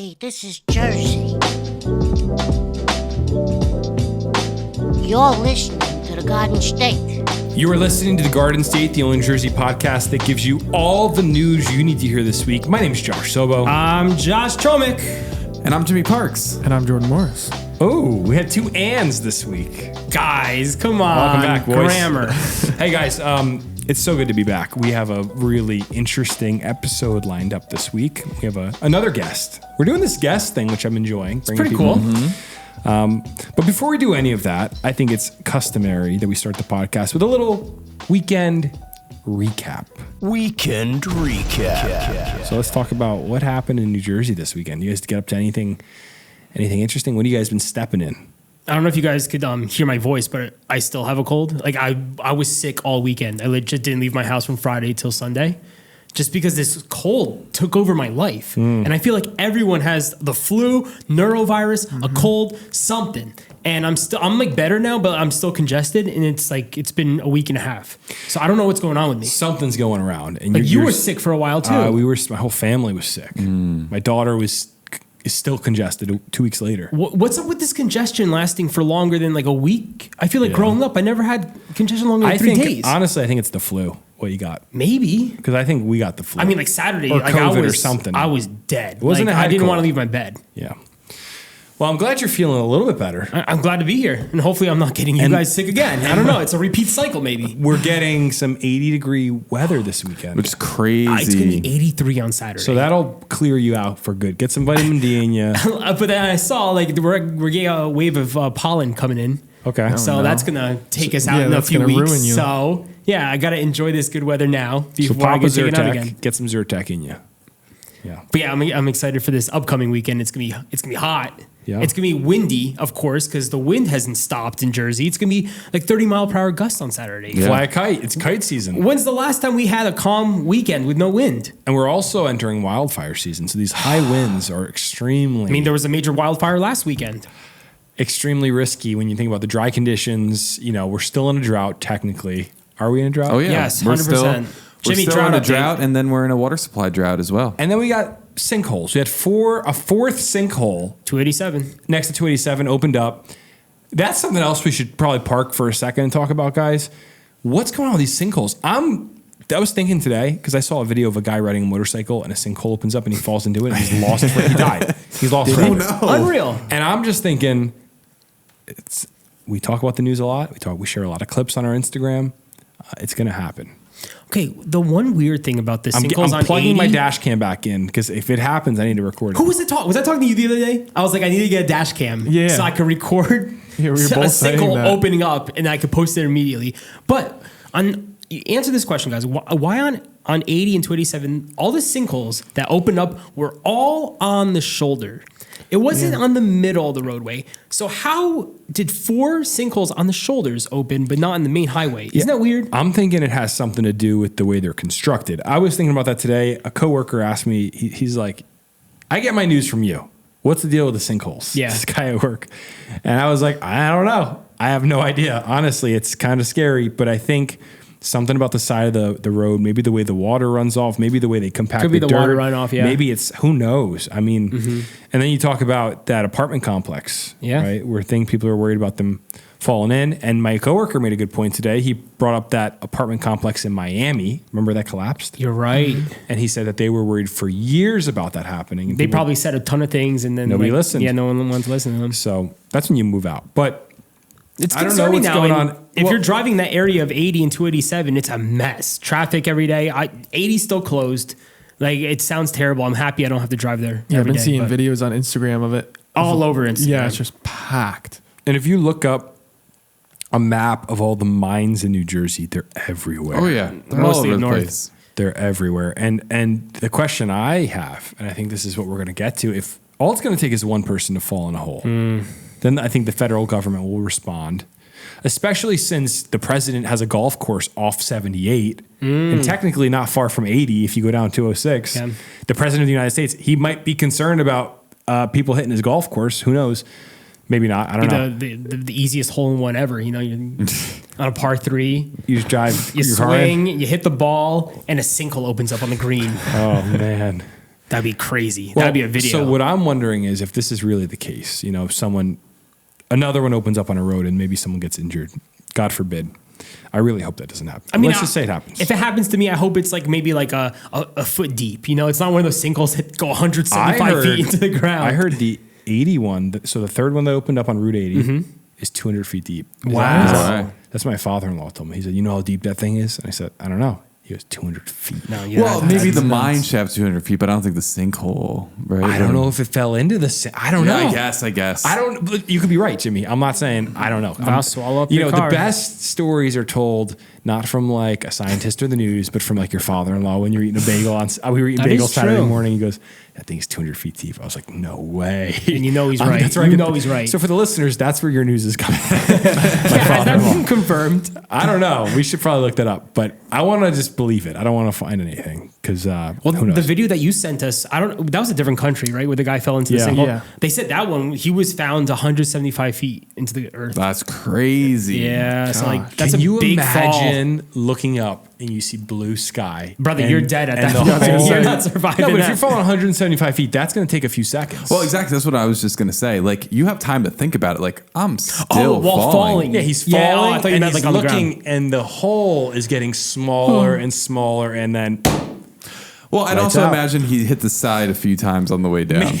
Hey, this is Jersey. You're listening to the Garden State. You are listening to The Garden State, the only Jersey podcast that gives you all the news you need to hear this week. My name is Josh Sobo. I'm Josh Chomick. And I'm Jimmy Parks. And I'm Jordan Morris. Oh, we had two ands this week. Guys, come on. Welcome back, boys. Grammar. Hey, guys. It's so good to be back. We have a really interesting episode lined up this week. We have another guest. We're doing this guest thing, which I'm enjoying. It's pretty cool. But before we do any of that, I think it's customary that we start the podcast with a little weekend recap. Weekend recap. So let's talk about what happened in New Jersey this weekend. You guys get up to anything interesting? What have you guys been stepping in? I don't know if you guys could hear my voice, but I still have a cold. Like I was sick all weekend. I legit didn't leave my house from Friday till Sunday, just because this cold took over my life. And I feel like everyone has the flu, neurovirus, a cold, something. And I'm like better now, but I'm still congested, and it's been a week and a half. So I don't know what's going on with me. Something's going around. And Like you were sick for a while too. My whole family was sick. My daughter is still congested 2 weeks later. What's up with this congestion lasting for longer than like a week? I feel like growing up, I never had congestion longer than 3 days. Honestly, I think it's the flu. What you got? Maybe. Because I think we got the flu. I mean, like Saturday, or like COVID or something. I was dead. Wasn't like, it I didn't cold? want to leave my bed. Yeah. Well, I'm glad you're feeling a little bit better. I'm glad to be here, and hopefully I'm not getting you guys sick again. I don't know. It's a repeat cycle, maybe. We're getting some 80-degree weather this weekend. Which is crazy. It's going to be 83 on Saturday. So that'll clear you out for good. Get some vitamin D in you. But then I saw like we're getting a wave of pollen coming in. Okay. So that's going to take us out in a few weeks. Ruin you. So yeah, I got to enjoy this good weather now before I Papa get taken out again. Zyrtec, get some Zyrtec in you. Yeah. But yeah, I'm excited for this upcoming weekend. It's gonna be hot. Yeah. It's gonna be windy, of course, because the wind hasn't stopped in Jersey. It's gonna be like 30-mile-per-hour gusts on Saturday. Yeah. Fly a kite. It's kite season. When's the last time we had a calm weekend with no wind? And we're also entering wildfire season. So these high winds are extremely... I mean, there was a major wildfire last weekend. extremely risky when you think about the dry conditions. You know, we're still in a drought, technically. Are we in a drought? Oh, yeah. Yes, We're 100%. We're Jimmy, still drought in a update. drought, and then we're in a water supply drought as well. And then we got sinkholes. We had a fourth sinkhole 287. next to 287 opened up. That's something else we should probably park for a second and talk about, guys. What's going on with these sinkholes? I was thinking today, because I saw a video of a guy riding a motorcycle and a sinkhole opens up and he falls into it and he's lost. He died. He's lost forever. Unreal. And I'm just thinking, we talk about the news a lot. We share a lot of clips on our Instagram. It's going to happen. Okay, the one weird thing about this sinkholes I'm on plugging 80, my dash cam back in because if it happens, I need to record it. Who was it talking? Was I talking to you the other day? I was like, I need to get a dash cam so I could record Yeah, we were a both saying sinkhole that. opening up and I could post it immediately. But answer this question, guys. Why on 80 and 287, all the sinkholes that opened up were all on the shoulder? It wasn't on the middle of the roadway. So how did 4 sinkholes on the shoulders open, but not on the main highway? Isn't that weird? I'm thinking it has something to do with the way they're constructed. I was thinking about that today. A coworker asked me, he's like, I get my news from you. What's the deal with the sinkholes? Yeah. This guy at work. And I was like, I don't know. I have no idea. Honestly, it's kind of scary, but I think something about the side of the road, maybe the way the water runs off, maybe the way they compact Could be the the dirt. water runoff, yeah. Maybe it's, who knows? I mean, and then you talk about that apartment complex, right? Where people are worried about them falling in. And my coworker made a good point today. He brought up that apartment complex in Miami. Remember that collapsed? You're right. And he said that they were worried for years about that happening. And They probably said a ton of things and then Nobody listened. Yeah, no one wanted to listen to them. So that's when you move out. But It's I don't know concerning what's now. going and on. If Well- you're driving that area of 80 and 287, it's a mess. Traffic every day. 80's still closed. Like, it sounds terrible. I'm happy I don't have to drive there. Yeah, I've every been day, seeing but videos on Instagram of it. all over Instagram. Yeah, it's just packed. And if you look up a map of all the mines in New Jersey, they're everywhere. Oh, yeah. They're all Mostly over the north. place. They're everywhere. And the question I have, and I think this is what we're going to get to, if all it's going to take is one person to fall in a hole, then I think the federal government will respond, especially since the president has a golf course off 78 and technically not far from 80 if you go down 206. Yeah. The president of the United States, he might be concerned about people hitting his golf course. Who knows? Maybe not. I don't know. The easiest hole in one ever. You know, you're on a par 3. You just drive You your car in. swing, you hit the ball, and a sinkhole opens up on the green. Oh, man. That'd be crazy. That'd be a video. So what I'm wondering is if this is really the case, you know, if another one opens up on a road and maybe someone gets injured, God forbid. I really hope that doesn't happen. I mean, let's just say it happens. If it happens to me, I hope it's like maybe like a foot deep. You know, it's not one of those sinkholes that go 175 feet into the ground. I heard the 81, so the third one that opened up on Route 80 is 200 feet deep. Wow. That's my father-in-law told me. He said, you know how deep that thing is? And I said, I don't know. He goes, 200 feet. No, yeah, Well, maybe the mine shaft's 200 feet, but I don't think the sinkhole, right? I don't know if it fell into the I don't know. I guess. I don't. You could be right, Jimmy. I'm not saying I don't know. I'll swallow up You your know, car. the best stories are told not from like a scientist or the news, but from like your father-in-law when you're eating a bagel we were eating That bagels is Saturday true. morning. He goes, that thing's 200 feet deep. I was like, no way. And you know he's right. That's where I You get know he's right. So for the listeners, that's where your news is coming from. Has that been confirmed? I don't know. We should probably look that up, but I want to just believe it. I don't want to find anything because who knows? The video that you sent us, that was a different country, right? Where the guy fell into the Yeah. sinkhole. Yeah. They said that one, he was found 175 feet into the earth. That's crazy. Yeah, so like that's Can a you big fall. imagine looking up and you see blue sky? Brother, and- you're dead at and that the point. whole- You're not surviving No, but if that. you're falling 175 feet, that's going to take a few seconds. Well, exactly. That's what I was just gonna say. Like, you have time to think about it. Like, I'm still while falling. Yeah, he's Yeah, falling I thought you and meant he's like on the looking, ground. and the hole is getting smaller and smaller, and then Well, I'd Lights also out. imagine he hit the side a few times on the way down.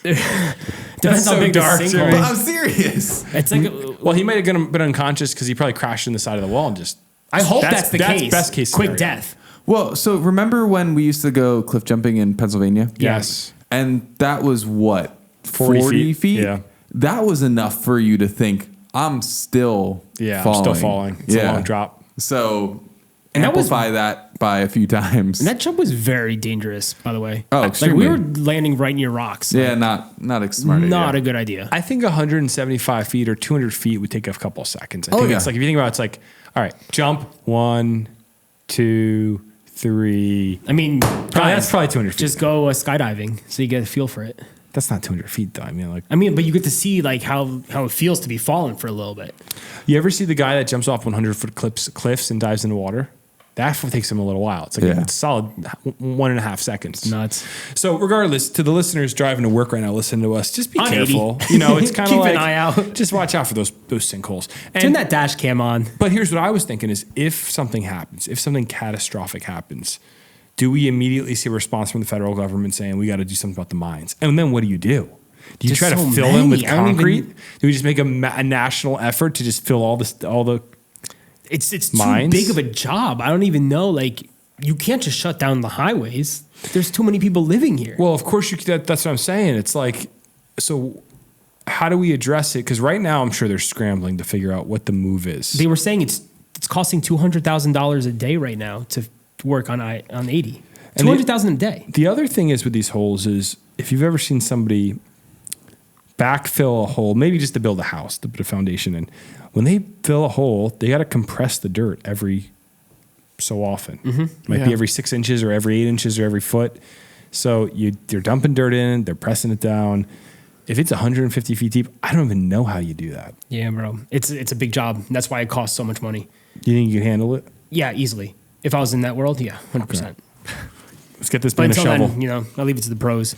Depends so how big the dark, sinkhole Jimmy. But is. I'm serious. It's like well, he might have been unconscious because he probably crashed in the side of the wall and just. I hope that's the case. Best case Quick scenario. death. Well, so remember when we used to go cliff jumping in Pennsylvania? Yes. And that was what? 40 feet? Yeah. That was enough for you to think, I'm still Yeah, falling. I'm still falling. It's a long drop. So And that was- amplify that by a few times. And that jump was very dangerous, by the way. Oh, like extremely. we were landing right near rocks. Yeah, not a smart Not idea. a good idea. I think 175 feet or 200 feet would take a couple of seconds. I Oh, think yeah. it's like, if you think about it, it's like, all right, jump 1, 2, 3. I mean, That's probably 200 feet. just go skydiving so you get a feel for it. That's not 200 feet though. I mean, like, But you get to see like how it feels to be falling for a little bit. you ever see the guy that jumps off 100-foot cliffs and dives into water? That takes him a little while. It's like Yeah. a solid 1.5 seconds. Nuts. So regardless, to the listeners driving to work right now, listen to us. Just be On 80. careful. You know, it's kind of Keep like an eye out. just watch out for those sinkholes. Turn And that dash cam on. But here's what I was thinking is if something happens, if something catastrophic happens, do we immediately see a response from the federal government saying we got to do something about the mines? And then what do? Do you There's try to so fill them with many. I don't concrete? even- Do we just make a national effort to just fill all the It's too Mines? big of a job. I don't even know. Like you can't just shut down the highways. There's too many people living here. Well, of course that's what I'm saying. It's like, so how do we address it? Because right now I'm sure they're scrambling to figure out what the move is. They were saying it's costing $200,000 a day right now to work on 80. And $200,000 a day. The other thing is with these holes is if you've ever seen somebody backfill a hole, maybe just to build a house, to put a foundation in, when they fill a hole, they got to compress the dirt every so often. Might be Yeah. every 6 inches or every 8 inches or every foot. So they're dumping dirt in, they're pressing it down. If it's 150 feet deep, I don't even know how you do that. Yeah, bro. It's a big job. That's why it costs so much money. You think you can handle it? Yeah, easily. If I was in that world, yeah, 100%. Let's get this But man a until shovel. then, I'll leave it to the pros.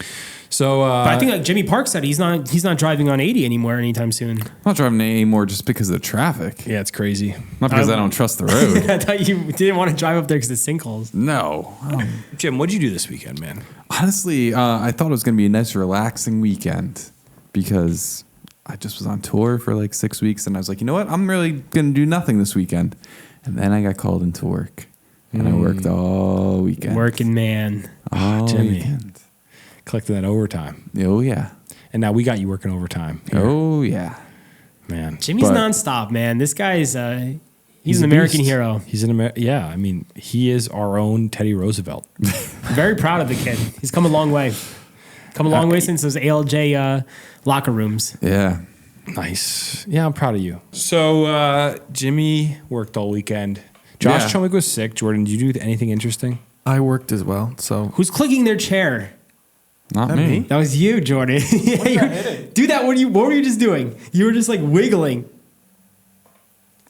So But I think like Jimmy Park said, he's not driving on 80 anymore anytime soon. I'm not driving anymore just because of the traffic. yeah, it's crazy. Not because I don't trust the road. I thought you didn't want to drive up there because of sinkholes. No. Jim, what'd you do this weekend, man? Honestly, I thought it was going to be a nice, relaxing weekend because I just was on tour for like 6 weeks, and I was like, you know what? I'm really going to do nothing this weekend. And then I got called into work, and I worked all weekend. Working man. all Jimmy. weekend. Collecting that overtime. Oh, yeah. And now we got you working overtime. here. Oh, yeah. Man. Jimmy's But- nonstop, man. This guy's he's a an American beast. hero. He's yeah, I mean, he is our own Teddy Roosevelt. Very proud of the kid. He's come a long way. Come a long way since those ALJ locker rooms. Yeah. Nice. Yeah, I'm proud of you. So Jimmy worked all weekend. Josh Yeah. Chomik was sick. Jordan, did you do anything interesting? I worked as well. So Who's clicking their chair? Not That me. me? That was you, Jordan. Do that. What were you just doing? You were just like wiggling.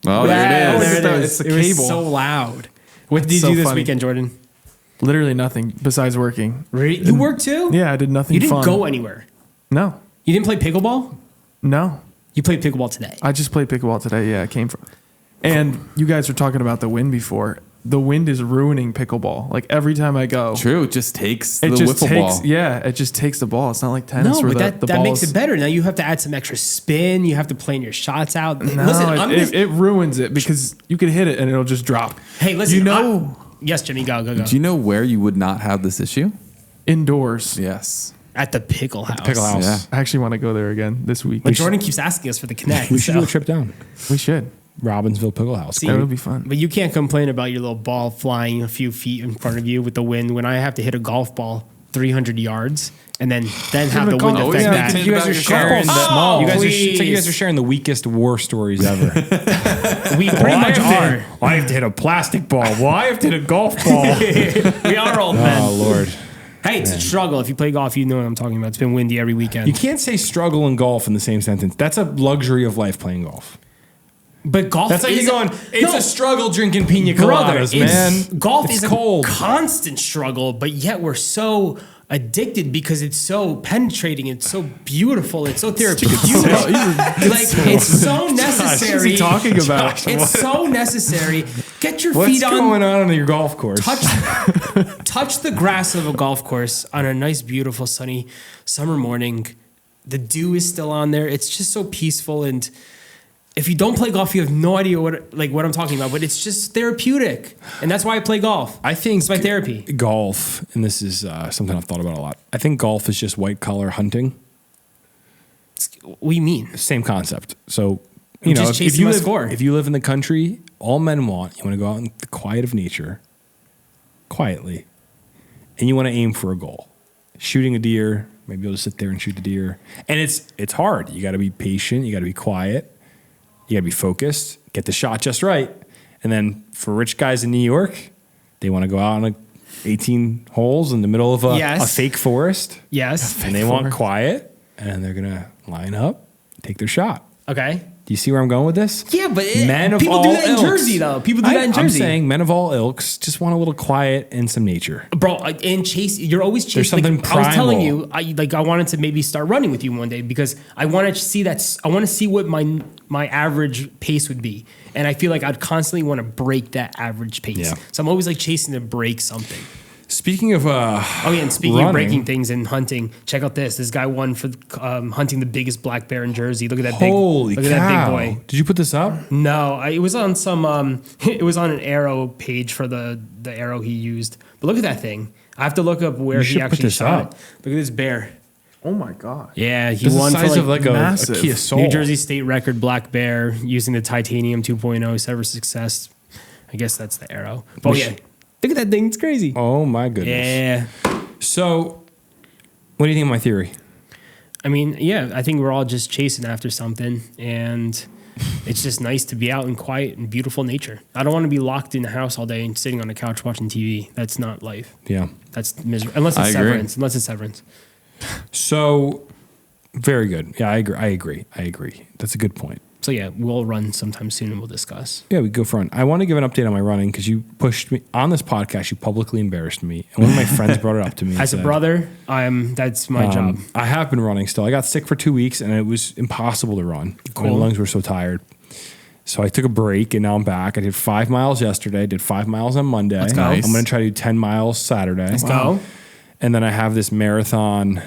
Oh, Yeah, there it is. there it It's is. the It was cable. so loud. What did That's you so do this funny. weekend, Jordan? Literally nothing besides working. Really? You work too? Yeah, I did nothing You didn't fun. go anywhere. No. You didn't play pickleball? No. You played pickleball today. I just played pickleball today. Yeah, it came from. And you guys were talking about the wind before. The wind is ruining pickleball. Like every time I go. True, it just takes the It just wiffle takes, ball. yeah, it just takes the ball. It's not like tennis No, where but the that ball makes is- it better. Now you have to add some extra spin. You have to plan your shots out. No, Listen, I'm just, it ruins it because you could hit it and it'll just drop. hey, listen. you know, yes, Jimmy, go. Do you know where you would not have this issue? indoors. Yes. At the pickle house. Pickle house. Yeah. I actually want to go there again this week. But Jordan keeps asking us for the connect. We should so- do a trip down. We should. Robbinsville Pickle House. See, That would be fun. But you can't complain about your little ball flying a few feet in front of you with the wind when I have to hit a golf ball 300 yards and then have the wind golf- affect yeah, that. because You guys are sharing the Oh, you guys are, please. it's like you guys are sharing the weakest war stories ever. We pretty much are. I have to hit a plastic ball. Well, I have to hit a golf ball. We are old men. Oh Lord. Hey, it's a struggle. If you play golf, you know what I'm talking about. It's been windy every weekend. You can't say struggle and golf in the same sentence. That's a luxury of life playing golf. But golf That's like is you going, it's No, a struggle drinking pina brother, coladas, it's- man. Golf it's is cold. a constant struggle, but yet we're so addicted because it's so penetrating, it's so beautiful, it's so therapeutic. It's so necessary. What's he talking about? It's so necessary. Get your What's feet on. going on your golf course? Touch the grass of a golf course on a nice, beautiful, sunny summer morning. The dew is still on there. It's just so peaceful. And if you don't play golf, you have no idea what I'm talking about. But it's just therapeutic, and that's why I play golf. I think it's my therapy. golf, and this is something I've thought about a lot. I think golf is just white collar hunting. What do you mean? Same concept. So, I'm you know, just if chasing you my live, score. if you live in the country, all men want, you want to go out in the quiet of nature, quietly, and you want to aim for a goal. Shooting a deer, maybe you'll just sit there and shoot the deer. And it's hard. You got to be patient. You got to be quiet. You got to be focused. Get the shot just right. And then for rich guys in New York, they want to go out on 18 holes in the middle of a Yes. fake forest. Yes. And they want quiet, and they're going to line up, take their shot. Okay. Do you see where I'm going with this? Yeah, but Men of people all do that in ilks. Jersey, though. People do that in I'm Jersey. saying men of all ilks just want a little quiet and some nature. Bro, and Chase, you're always chasing. There's something I was telling primal. you, I wanted to maybe start running with you one day because I wanted to see that. I want to see what my average pace would be, and I feel like I'd constantly want to break that average pace. Yeah. So I'm always like chasing to break something. Speaking of Oh yeah, and speaking of running, breaking things and hunting, check out this. This guy won for hunting the biggest black bear in Jersey. Look at that big. holy look cow! at that big boy. Did you put this up? No, it was on some. It was on an arrow page for the arrow he used. But look at that thing. I have to look up where You he should put actually this shot up. it. Look at this bear. Oh my god. Yeah, he This is won the for size of like a massive. Kia Soul. New Jersey state record black bear using the titanium 2.0 Sever Success. I guess that's the arrow. Oh yeah, look at that thing. It's crazy. Oh my goodness! Yeah. So, what do you think of my theory? I mean, yeah, I think we're all just chasing after something, and it's just nice to be out in quiet and beautiful nature. I don't want to be locked in the house all day and sitting on the couch watching TV. That's not life. Yeah. That's miserable. Unless it's I agree. Severance. Unless it's Severance. So, very good. Yeah, I agree. That's a good point. So yeah, we'll run sometime soon and we'll discuss. Yeah, we go for run. I want to give an update on my running because you pushed me on this podcast. You publicly embarrassed me, and one of my friends brought it up to me. and As a said, brother, that's my job. I have been running still. I got sick for 2 weeks, and it was impossible to run. My Cool. lungs were so tired. So I took a break, and now I'm back. I did 5 miles yesterday. Did 5 miles on Monday. Let's go. I'm going to try to do 10 miles Saturday. Let's go. And then I have this marathon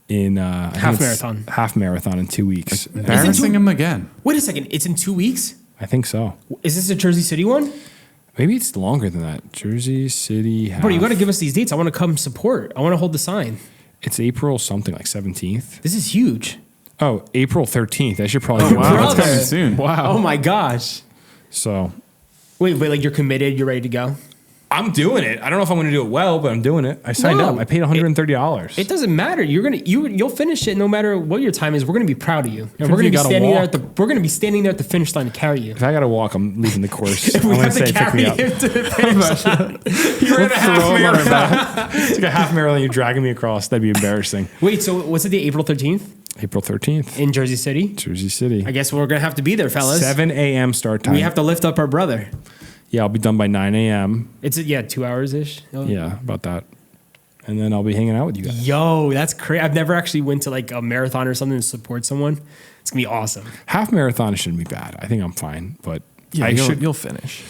in I think Half it's marathon. Half marathon in 2 weeks. Embarrassing him again. Wait a second. It's in 2 weeks? I think so. Is this a Jersey City one? Maybe it's longer than that. Jersey City. Half. Bro, you got to give us these dates. I want to come support. I want to hold the sign. It's April something like 17th. This is huge. Oh, April 13th. I should probably. wow. That's Brother. coming soon. Wow. Oh my gosh. So Wait, like you're committed. You're ready to go. I'm doing it. I don't know if I'm going to do it well, but I'm doing it. I signed No. up. I paid $130. It doesn't matter. You'll finish it no matter what your time is. We're gonna be proud of you, and we're gonna you be gotta standing there walk. we're gonna be standing there at the finish line to carry you. If I got to walk, I'm leaving the course. I'm We going to have say to pick carry me up. him to the finish line. You ran a half marathon. It's like a half marathon. You're dragging me across. That'd be embarrassing. Wait, so what's it? The April 13th April 13th, in Jersey City. Jersey City. I guess we're gonna have to be there, fellas. 7 a.m. start time. We have to lift up our brother. Yeah, I'll be done by 9 a.m. It's 2 hours ish. Yeah, about that. And then I'll be hanging out with you guys. Yo, that's crazy. I've never actually went to like a marathon or something to support someone. It's gonna be awesome. Half marathon shouldn't be bad. I think I'm fine, but Yeah, I should. you'll finish.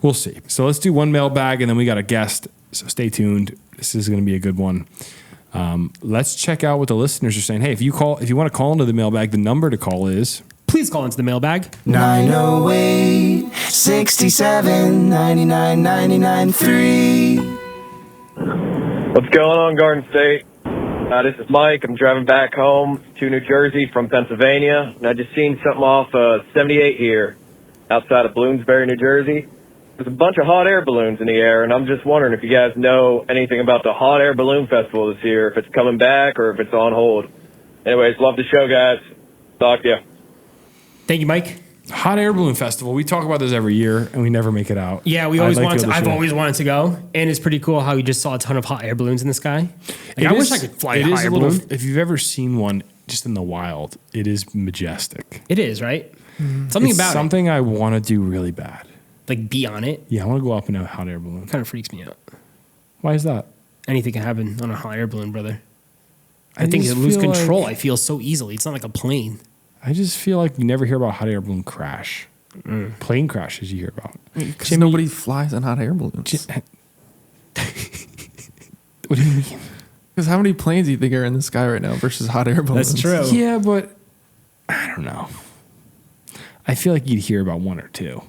We'll see. So let's do one mailbag, and then we got a guest. So stay tuned. This is going to be a good one. Let's check out what the listeners are saying. Hey, if you want to call into the mailbag, the number to call is. Please call into the mailbag. 908 67 99 99 3. What's going on, Garden State? This is Mike. I'm driving back home to New Jersey from Pennsylvania, and I just seen something off 78 here outside of Bloomsbury, New Jersey. There's a bunch of hot air balloons in the air, and I'm just wondering if you guys know anything about the Hot Air Balloon Festival this year, if it's coming back or if it's on hold. Anyways, love the show, guys. Talk to you. Thank you, Mike. Hot Air Balloon Festival. We talk about this every year, and we never make it out. Yeah, we always want to. I've always wanted to go, and it's pretty cool how we just saw a ton of hot air balloons in the sky. Like, I wish I could fly a hot air balloon. If you've ever seen one just in the wild, it is majestic. It is, right? Something I want to do really bad. Like be on it. Yeah, I want to go up in a hot air balloon. Kind of freaks me out. Why is that? Anything can happen on a hot air balloon, brother. I I think just you lose feel control. like- I feel so easily. It's not like a plane. I just feel like you never hear about hot air balloon crash. Plane crashes you hear about. Because Jimmy- nobody flies on hot air balloons. What do you mean? Because how many planes do you think are in the sky right now versus hot air balloons? That's true. Yeah, but I don't know. I feel like you'd hear about one or two.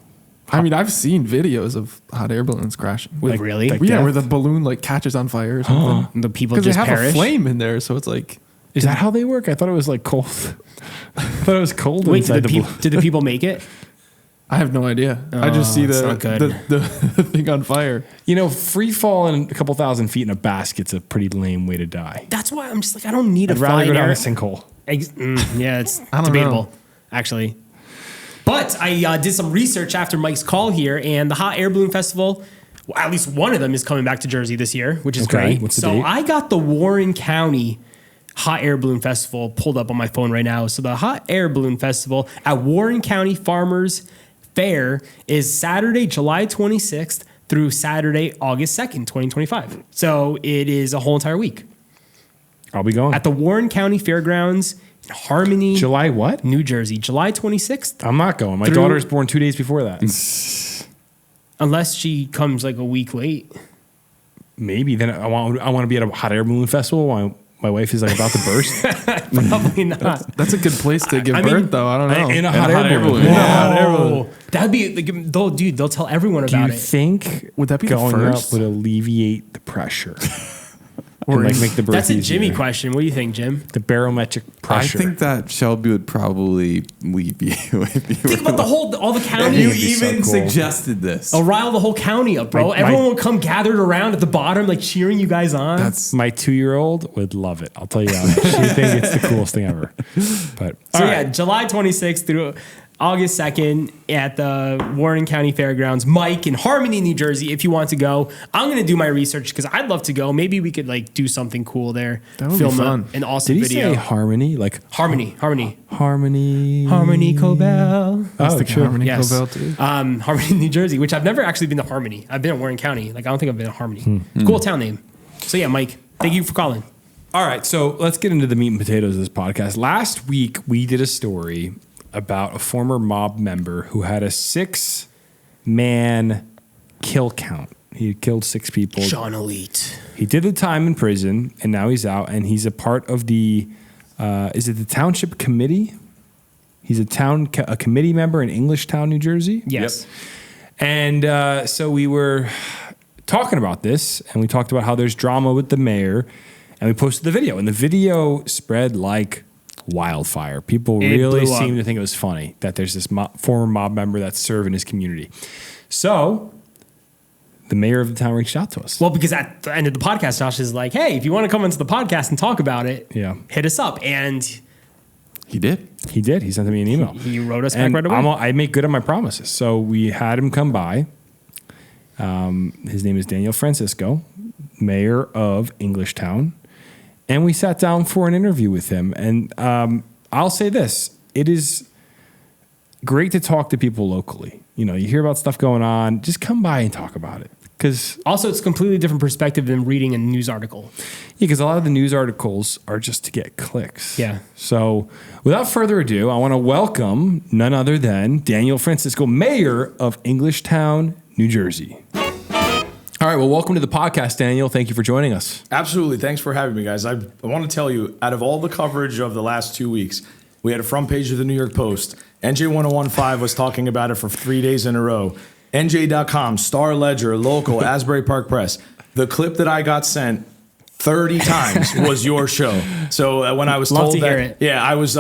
I mean, I've seen videos of hot air balloons crashing. Wait, really? like Yeah, death? where the balloon like catches on fire or something. The people Because they just have perish. a flame in there, so it's like Is that how they work? I thought it was like cold. I thought it was cold Wait, inside did the balloon. did the people make it? I have no idea. I just see it's the, not good. the thing on fire. You know, free falling a couple thousand feet in a basket's a pretty lame way to die. That's why I'm just like, I don't need I'd a rather flying go down air. a sinkhole. Yeah, it's I don't debatable, know. actually. But I did some research after Mike's call here, and the Hot Air Balloon Festival, well, at least one of them is coming back to Jersey this year, which is Okay, great. what's the So date? I got the Warren County Hot Air Balloon Festival pulled up on my phone right now. So the Hot Air Balloon Festival at Warren County Farmers Fair is Saturday, July 26th through Saturday, August 2nd, 2025. So it is a whole entire week. I'll be going. At the Warren County Fairgrounds in Harmony, July what? New Jersey, July 26th. I'm not going. My Through- daughter's born 2 days before that. Unless she comes like a week late. Maybe. Then I want to be at a hot air balloon festival while my wife is like about to burst. Probably not. That's a good place to give I birth, mean, though. I don't know. in a hot air balloon. Yeah, hot air balloon. Whoa. That'd be, like, they'll tell everyone Do about you it. think Would that be the going first? up would alleviate the pressure? Or like make the birth That's a easier? Jimmy question. What do you think, Jim? The barometric pressure. I think that Shelby would probably leave you if you Think were about all the county. you That'd be so even cool. suggested this. I'll rile the whole county up, bro. My- Everyone would come gathered around at the bottom, like cheering you guys on. That's My 2-year-old would love it. I'll tell you that. She think it's the coolest thing ever. But So all yeah, right. July 26th through August 2nd at the Warren County Fairgrounds. Mike in Harmony, New Jersey, if you want to go. I'm going to do my research because I'd love to go. Maybe we could like do something cool there. That would be Film fun. an awesome Did he video. say harmony? Like Harmony. harmony. Harmony Cobell. Oh, sure. Harmony Yes. Cobell, too. Harmony, New Jersey, which I've never actually been to Harmony. I've been to Warren County. Like, I don't think I've been to Harmony. Cool town name. So, yeah, Mike, thank you for calling. All right, so let's get into the meat and potatoes of this podcast. Last week, we did a story about a former mob member who had a 6-man kill count. He had killed 6 people. Sean Elite. He did the time in prison, and now he's out, and he's a part of the, is it the Township Committee? He's a committee member in Englishtown, New Jersey. Yes. And so we were talking about this, and we talked about how there's drama with the mayor, and we posted the video, and the video spread like wildfire. People It really blew up. seemed to think it was funny that there's this former mob member that's serving his community. So the mayor of the town reached out to us. Well, because at the end of the podcast, Josh is like, hey, if you want to come into the podcast and talk about it, Yeah. hit us up. And he did. He did. He sent me an email. he wrote us back And right away. I make good on my promises. So we had him come by. His name is Daniel Francisco, mayor of Englishtown. And we sat down for an interview with him. And I'll say this. It is great to talk to people locally. you hear about stuff going on, just come by and talk about it. Because Also, it's a completely different perspective than reading a news article. because a lot of the news articles are just to get clicks. Yeah. So without further ado, I want to welcome none other than Daniel Francisco, mayor of Englishtown, New Jersey. All right. Well, welcome to the podcast, Daniel. Thank you for joining us. Absolutely. Thanks for having me, guys. I want to tell you, out of all the coverage of the last 2 weeks, we had a front page of the New York Post. NJ1015 was talking about it for 3 days in a row. NJ.com, Star Ledger, Local, Asbury Park Press. The clip that I got sent 30 times was your show. So when I was Love told to that, hear it. yeah, I was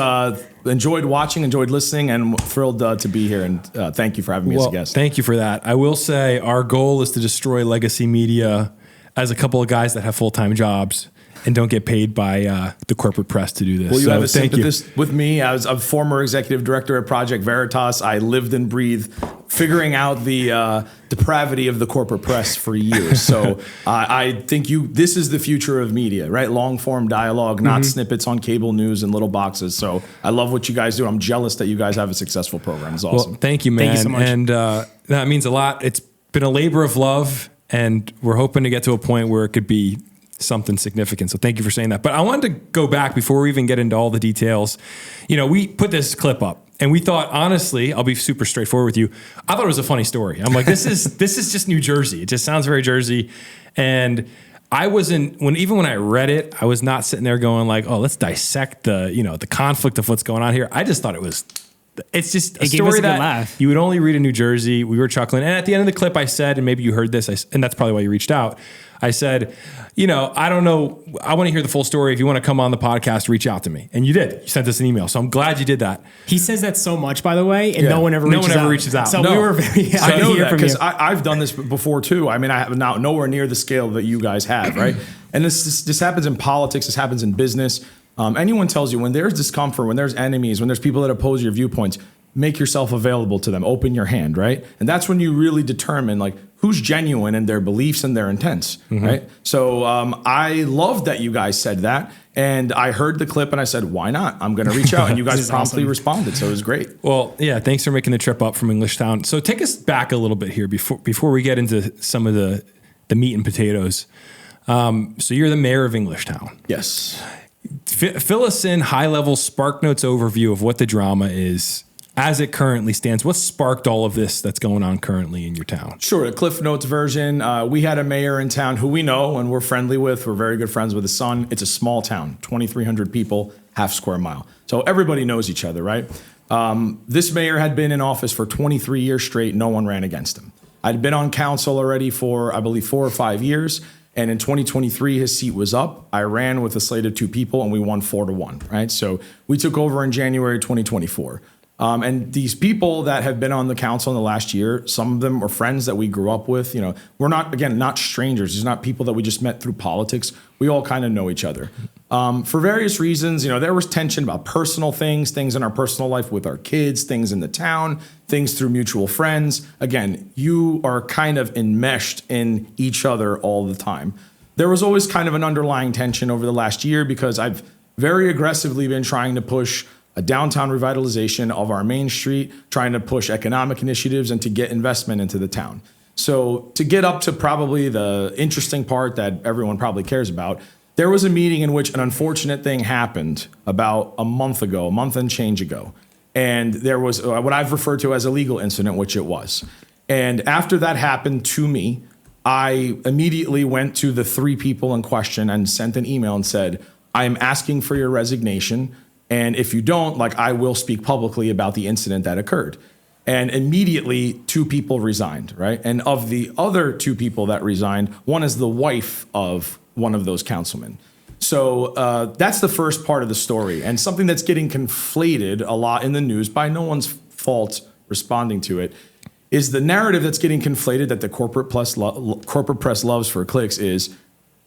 enjoyed watching, enjoyed listening, and thrilled to be here. And thank you for having me as a guest. Thank you for that. I will say our goal is to destroy legacy media as a couple of guys that have full-time jobs and don't get paid by the corporate press to do this. Well, you have a thank sympathist with me. I was a former executive director at Project Veritas. I lived and breathed figuring out the depravity of the corporate press for years. So I think this is the future of media, right? Long form dialogue, not snippets on cable news and little boxes. So I love what you guys do. I'm jealous that you guys have a successful program. It's awesome. Well, thank you, man. Thank you so much. And that means a lot. It's been a labor of love, and we're hoping to get to a point where it could be something significant. So thank you for saying that. But I wanted to go back before we even get into all the details. We put this clip up and we thought, honestly, I'll be super straightforward with you. I thought it was a funny story. I'm like, this is just New Jersey. It just sounds very Jersey. And I wasn't, even when I read it, I was not sitting there going like, oh, let's dissect the conflict of what's going on here. I just thought it's just a It gave us story a good that laugh. you would only read in New Jersey. We were chuckling. And at the end of the clip, I said, and maybe you heard this, and that's probably why you reached out. I said, I don't know. I want to hear the full story. If you want to come on the podcast, reach out to me. And you did. You sent us an email. So I'm glad you did that. He says that so much, by the way, and Yeah. no one ever reaches out. So No. we were very happy I to know hear that from you. because I've done this before too. I mean, I have not nowhere near the scale that you guys have, right? And this happens in politics. This happens in business. Anyone tells you when there's discomfort, when there's enemies, when there's people that oppose your viewpoints, make yourself available to them. Open your hand, right? And that's when you really determine like who's genuine in their beliefs and their intents, right? So I love that you guys said that. And I heard the clip and I said, why not? I'm going to reach out. And you guys is promptly awesome. responded. So it was great. Well, yeah, thanks for making the trip up from Englishtown. So take us back a little bit here before we get into some of the meat and potatoes. So you're the mayor of Englishtown. Yes. Fill us in high-level Spark Notes overview of what the drama is as it currently stands. What sparked all of this that's going on currently in your town? Sure, a Cliff Notes version. We had a mayor in town who we know and we're friendly with. We're very good friends with his son. It's a small town, 2,300 people, half square mile. So everybody knows each other, right? This mayor had been in office for 23 years straight. No one ran against him. I'd been on council already for, I believe, 4 or 5 years. And in 2023, his seat was up. I ran with a slate of 2 people and we won 4-1, right? So we took over in January 2024. And these people that have been on the council in the last year, some of them are friends that we grew up with. We're not strangers. These are not people that we just met through politics. We all kind of know each other. For various reasons, there was tension about personal things in our personal life with our kids, things in the town, things through mutual friends. Again, you are kind of enmeshed in each other all the time. There was always kind of an underlying tension over the last year because I've very aggressively been trying to push a downtown revitalization of our main street, trying to push economic initiatives and to get investment into the town. So to get up to probably the interesting part that everyone probably cares about, there was a meeting in which an unfortunate thing happened about a month and change ago. And there was what I've referred to as a legal incident, which it was. And after that happened to me, I immediately went to the 3 people in question and sent an email and said, I am asking for your resignation. And if you don't, I will speak publicly about the incident that occurred. And immediately 2 people resigned, right? And of the other 2 people that resigned, one is the wife of one of those councilmen. So that's the first part of the story. And something that's getting conflated a lot in the news by no one's fault responding to it is the narrative that's getting conflated that the corporate press loves for clicks is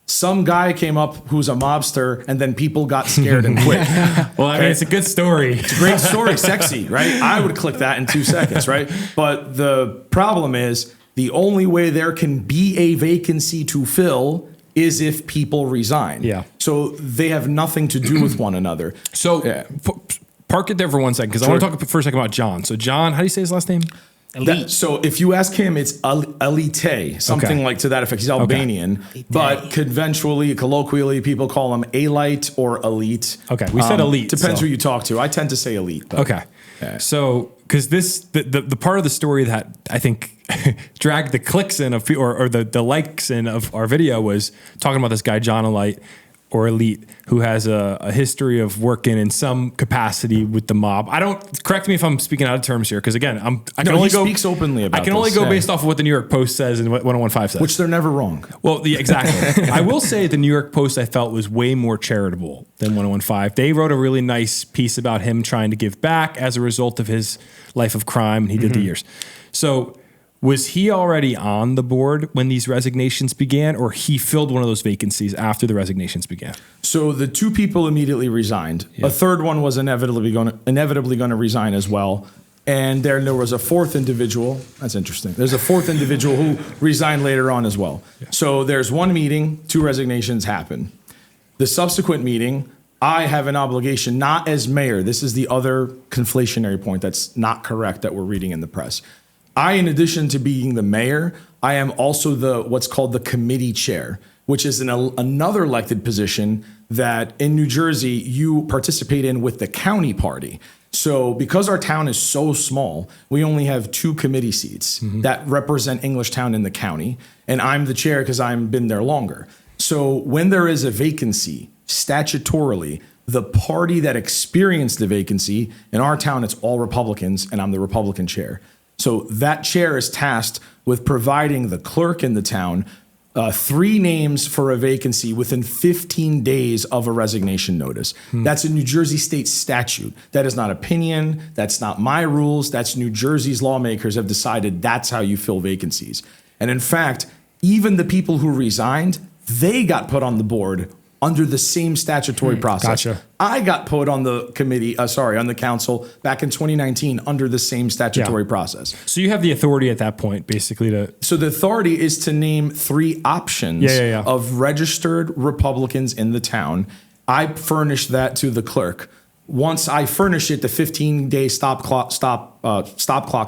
some guy came up who's a mobster and then people got scared and quit. Well, I mean, it's a good story. It's a great story, sexy, right? I would click that in 2 seconds, right? But the problem is the only way there can be a vacancy to fill is if people resign. Yeah. So they have nothing to do with one another. So Yeah. park it there for 1 second because I want to talk for a second about John. So John, how do you say his last name? Elite. So if you ask him, it's elite, something Okay. like to that effect. He's Albanian, but conventionally, colloquially, people call him elite or elite. Okay, we said elite, Depends so- who you talk to. I tend to say elite. But Okay. So, because the part of the story that I think dragged the clicks in or the likes in of our video was talking about this guy, John Elite or Elite, who has a history of working in some capacity with the mob. Correct me if I'm speaking out of terms here, because again, I can only he speaks openly about I can only this, go yeah. based off of what the New York Post says and what 1015 says. Which they're never wrong. Well, exactly. I will say the New York Post I felt was way more charitable than 1015. They wrote a really nice piece about him trying to give back as a result of his life of crime, and he did the years. So was he already on the board when these resignations began, or he filled one of those vacancies after the resignations began? So the two people immediately resigned. A third one was inevitably going to resign as well. And then there was a fourth individual. That's interesting. There's a fourth individual who resigned later on as well. So there's one meeting, two resignations happen. The subsequent meeting, I have an obligation, not as mayor. This is the other conflationary point that's not correct that we're reading in the press. I, in addition to being the mayor, I am also what's called the committee chair, which is another elected position that in New Jersey you participate in with the county party. So because our town is so small, we only have 2 committee seats that represent Englishtown in the county. And I'm the chair because I've been there longer. So when there is a vacancy, statutorily, the party that experienced the vacancy, in our town, it's all Republicans, and I'm the Republican chair. So that chair is tasked with providing the clerk in the town 3 names for a vacancy within 15 days of a resignation notice. That's a New Jersey state statute. That is not opinion. That's not my rules. That's New Jersey's lawmakers have decided that's how you fill vacancies. And in fact, even the people who resigned, they got put on the board under the same statutory process. Gotcha. I got put on the committee, on the council back in 2019 under the same statutory process. So you have the authority at that point, basically, to. So the authority is to name 3 options of registered Republicans in the town. I furnish that to the clerk. Once I furnish it, the 15-day stop clock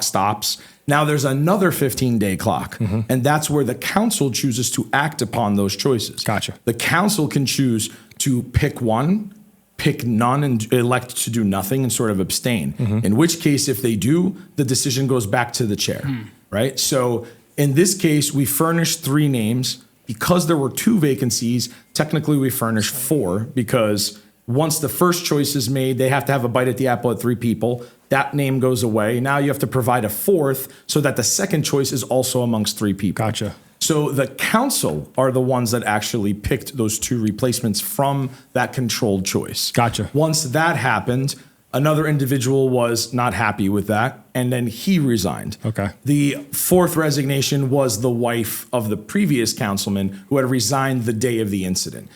stops. Now there's another 15-day clock, and that's where the council chooses to act upon those choices. Gotcha. The council can choose to pick one, pick none, and elect to do nothing and sort of abstain. In which case, if they do, the decision goes back to the chair, right? So in this case, we furnished 3 names. Because there were 2 vacancies, technically we furnished 4 because once the first choice is made, they have to have a bite at the apple at 3 people. That name goes away. Now you have to provide a 4th so that the second choice is also amongst 3 people. Gotcha. So the council are the ones that actually picked those 2 replacements from that controlled choice. Gotcha. Once that happened, another individual was not happy with that, and then he resigned. Okay. The 4th resignation was the wife of the previous councilman who had resigned the day of the incident.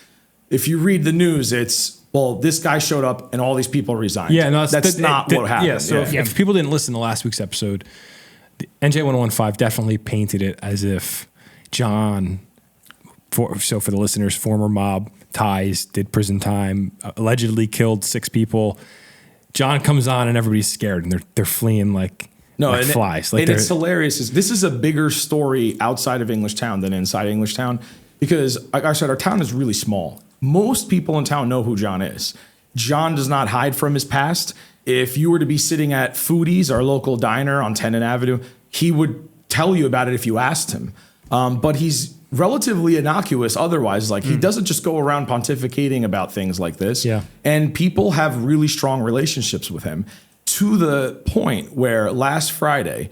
If you read the news, it's, well, this guy showed up and all these people resigned. Yeah, no, that's not what happened. Yeah, so if people didn't listen to last week's episode, the NJ1015 definitely painted it as if John, for the listeners, former mob ties, did prison time, allegedly killed 6 people. John comes on and everybody's scared and they're fleeing like flies. And it's hilarious. This is a bigger story outside of Englishtown than inside Englishtown because, like I said, our town is really small. Most people in town know who John is. John does not hide from his past. If you were to be sitting at Foodies, our local diner on Tennant Avenue, he would tell you about it if you asked him. But he's relatively innocuous otherwise. Like he doesn't just go around pontificating about things like this. Yeah. And people have really strong relationships with him to the point where last Friday,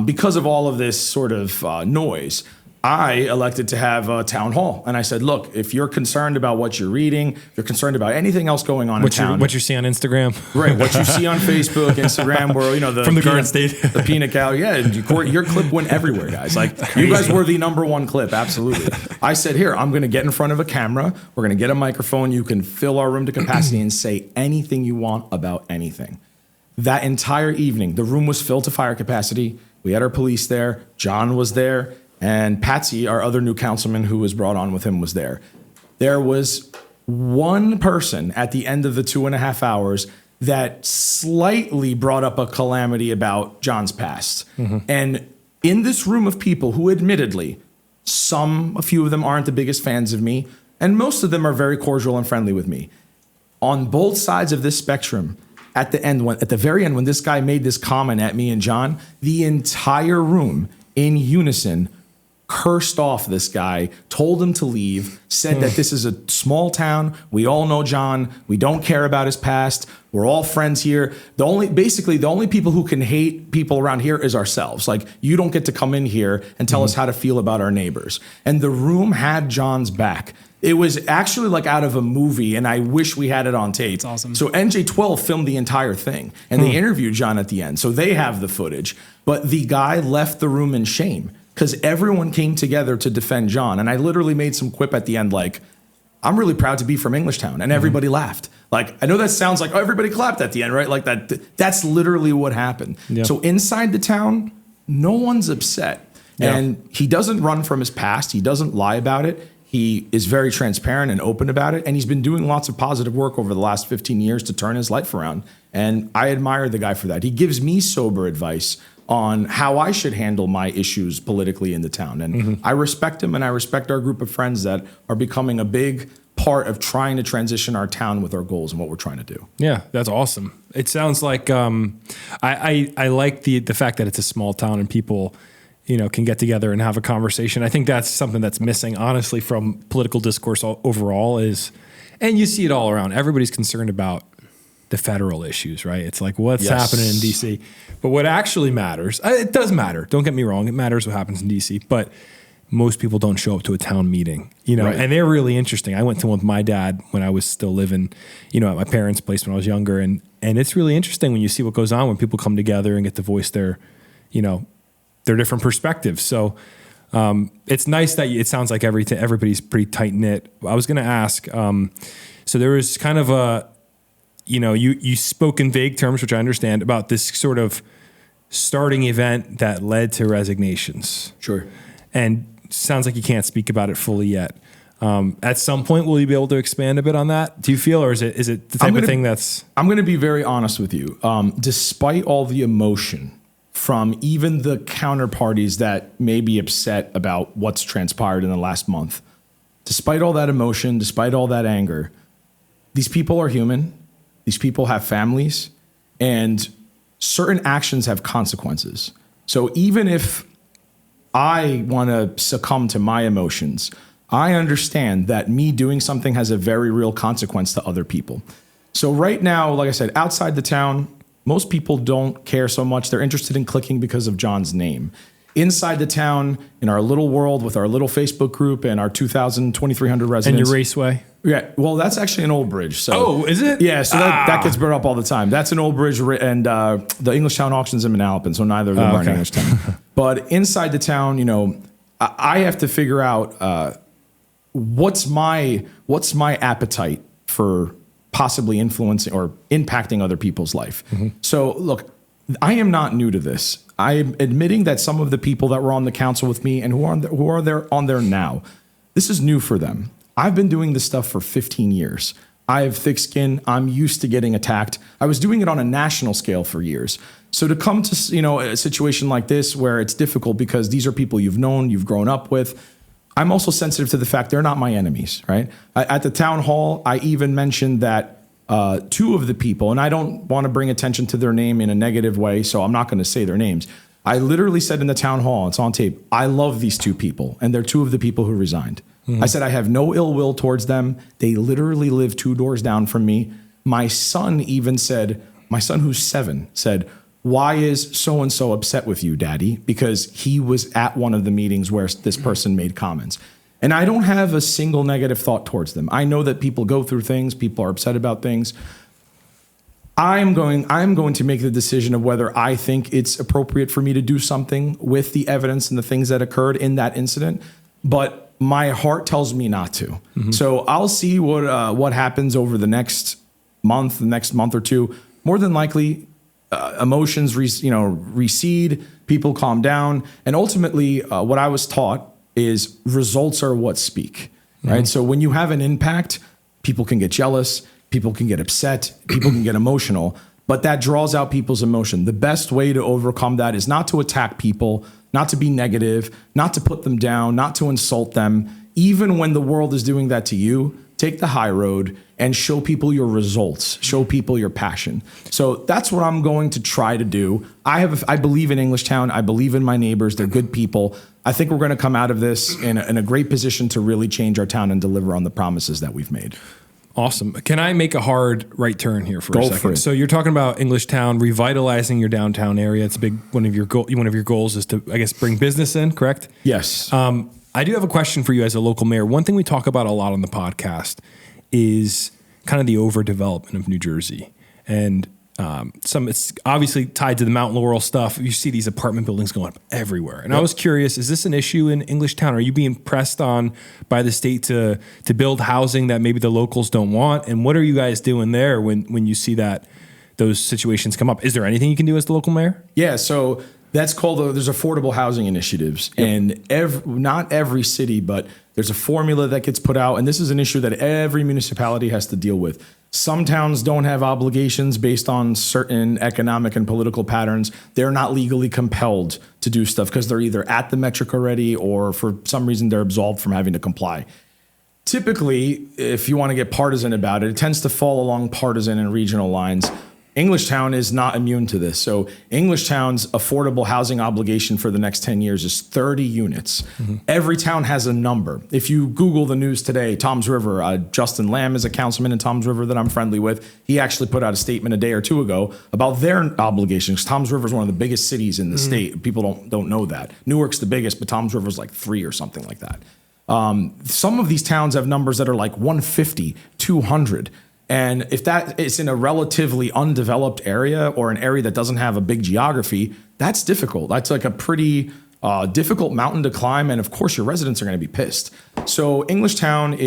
because of all of this sort of noise, I elected to have a town hall. And I said, look, if you're concerned about what you're reading, if you're concerned about anything else going on in town. What you see on Instagram. Right, what you see on Facebook, Instagram, where, From the Garden State. The peanut cow. Yeah, your clip went everywhere, guys. Like, you guys were the #1 clip, absolutely. I said, here, I'm going to get in front of a camera. We're going to get a microphone. You can fill our room to capacity and say anything you want about anything. That entire evening, the room was filled to fire capacity. We had our police there. John was there. And Patsy, our other new councilman who was brought on with him, was there. There was one person at the end of the 2.5 hours that slightly brought up a calamity about John's past. And in this room of people who admittedly, a few of them aren't the biggest fans of me, and most of them are very cordial and friendly with me. On both sides of this spectrum, at the very end, when this guy made this comment at me and John, the entire room in unison cursed off this guy, told him to leave, said that this is a small town. We all know John. We don't care about his past. We're all friends here. The only people who can hate people around here is ourselves. Like, you don't get to come in here and tell us how to feel about our neighbors. And the room had John's back. It was actually like out of a movie, and I wish we had it on tape. It's awesome. So NJ12 filmed the entire thing, and they interviewed John at the end. So they have the footage. But the guy left the room in shame because everyone came together to defend John. And I literally made some quip at the end like, I'm really proud to be from Englishtown. And everybody laughed. Like, I know that sounds like, oh, everybody clapped at the end, right? Like that's literally what happened. Yeah. So inside the town, no one's upset. Yeah. And he doesn't run from his past. He doesn't lie about it. He is very transparent and open about it. And he's been doing lots of positive work over the last 15 years to turn his life around. And I admire the guy for that. He gives me sober advice on how I should handle my issues politically in the town. And I respect him, and I respect our group of friends that are becoming a big part of trying to transition our town with our goals and what we're trying to do. Yeah, that's awesome. It sounds like I like the fact that it's a small town and people, can get together and have a conversation. I think that's something that's missing, honestly, from political discourse overall and you see it all around. Everybody's concerned about the federal issues, right? It's like what's happening in DC. But what actually matters, it does matter. Don't get me wrong. It matters what happens in DC, but most people don't show up to a town meeting, Right. and they're really interesting. I went to one with my dad when I was still living, at my parents' place when I was younger. And it's really interesting when you see what goes on when people come together and get to voice their different perspectives. So it's nice that it sounds like everybody's pretty tight knit. I was going to ask, so there was kind of a, you spoke in vague terms, which I understand, about this sort of starting event that led to resignations. Sure. And sounds like you can't speak about it fully yet. At some point, will you be able to expand a bit on that? Do you feel, or is it the type of thing that's... I'm going to be very honest with you. Despite all the emotion from even the counterparties that may be upset about what's transpired in the last month, despite all that emotion, despite all that anger, these people are human. These people have families, and certain actions have consequences. So even if I want to succumb to my emotions, I understand that me doing something has a very real consequence to other people. So right now, like I said, outside the town, most people don't care so much. They're interested in clicking because of John's name. Inside the town, in our little world with our little Facebook group and our 2,300 residents. And your raceway? Yeah, well, that's actually an old bridge. So, oh, is it? Yeah, so that gets brought up all the time. That's an old bridge, and the Englishtown auction's in Manalapan, so neither of them are in Englishtown. But inside the town, I have to figure out what's my appetite for possibly influencing or impacting other people's life. So, look, I am not new to this. I am admitting that some of the people that were on the council with me and who are on there now, this is new for them. I've been doing this stuff for 15 years. I have thick skin. I'm used to getting attacked. I was doing it on a national scale for years. So to come to a situation like this where it's difficult because these are people you've known, you've grown up with, I'm also sensitive to the fact they're not my enemies, right? At the town hall, I even mentioned that two of the people, and I don't want to bring attention to their name in a negative way, so I'm not going to say their names. I literally said in the town hall, it's on tape, I love these two people, and they're two of the people who resigned. I said I have no ill will towards them. They literally live 2 doors down from me. My son even said, my son who's 7 said, why is so-and-so upset with you, Daddy? Because he was at one of the meetings where this person made comments. And I don't have a single negative thought towards them. I know that people go through things, people are upset about things. I'm going to make the decision of whether I think it's appropriate for me to do something with the evidence and the things that occurred in that incident. But my heart tells me not to. So I'll see what happens over the next month or two. More than likely, emotions recede, people calm down, and ultimately, what I was taught is results are what speak. Right. So when you have an impact, people can get jealous. People can get upset. People can get emotional. But that draws out people's emotion. The best way to overcome that is not to attack people, not to be negative, not to put them down, not to insult them. Even when the world is doing that to you, take the high road and show people your results, show people your passion. So that's what I'm going to try to do. I believe in Englishtown. I believe in my neighbors. They're good people. I think we're going to come out of this in a great position to really change our town and deliver on the promises that we've made. Awesome. Can I make a hard right turn here for a second? For it. So you're talking about Englishtown, revitalizing your downtown area. It's a big one of your goals is to, I guess, bring business in, correct? Yes. I do have a question for you as a local mayor. One thing we talk about a lot on the podcast is kind of the overdevelopment of New Jersey. And it's obviously tied to the Mount Laurel stuff. You see these apartment buildings going up everywhere. And I was curious, is this an issue in Englishtown? Are you being pressed on by the state to build housing that maybe the locals don't want? And what are you guys doing there when you see that those situations come up? Is there anything you can do as the local mayor? Yeah, so that's called there's affordable housing initiatives. And not every city, but there's a formula that gets put out. And this is an issue that every municipality has to deal with. Some towns don't have obligations based on certain economic and political patterns. They're not legally compelled to do stuff because they're either at the metric already or for some reason they're absolved from having to comply. Typically, if you want to get partisan about it, it tends to fall along partisan and regional lines. Englishtown is not immune to this. So Englishtown's affordable housing obligation for the next 10 years is 30 units. Mm-hmm. Every town has a number. If you Google the news today, Toms River, Justin Lamb is a councilman in Toms River that I'm friendly with. He actually put out a statement a day or two ago about their obligations. Toms River is one of the biggest cities in the state. People don't know that. Newark's the biggest, but Toms River is like 3 or something like that. Some of these towns have numbers that are like 150, 200. And if that is in a relatively undeveloped area or an area that doesn't have a big geography, that's difficult. That's like a pretty difficult mountain to climb. And of course, your residents are going to be pissed. So Englishtown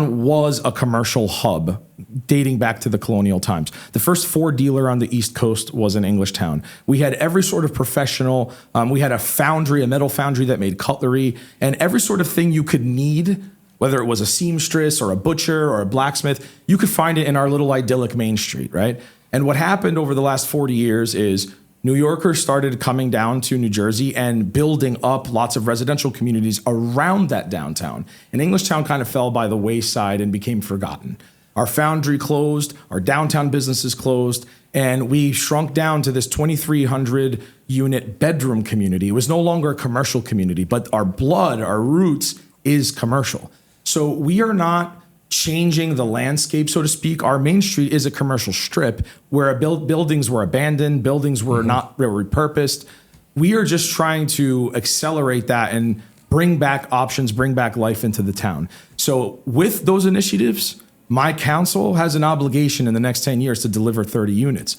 was a commercial hub dating back to the colonial times. The first Ford dealer on the East Coast was in Englishtown. We had every sort of professional. We had a foundry, a metal foundry that made cutlery, and every sort of thing you could need. Whether it was a seamstress or a butcher or a blacksmith, you could find it in our little idyllic Main Street, right? And what happened over the last 40 years is New Yorkers started coming down to New Jersey and building up lots of residential communities around that downtown. And Englishtown kind of fell by the wayside and became forgotten. Our foundry closed, our downtown businesses closed, and we shrunk down to this 2,300 unit bedroom community. It was no longer a commercial community, but our blood, our roots is commercial. So we are not changing the landscape, so to speak. Our Main Street is a commercial strip where buildings were abandoned, buildings were not repurposed. We are just trying to accelerate that and bring back options, bring back life into the town. So with those initiatives, my council has an obligation in the next 10 years to deliver 30 units.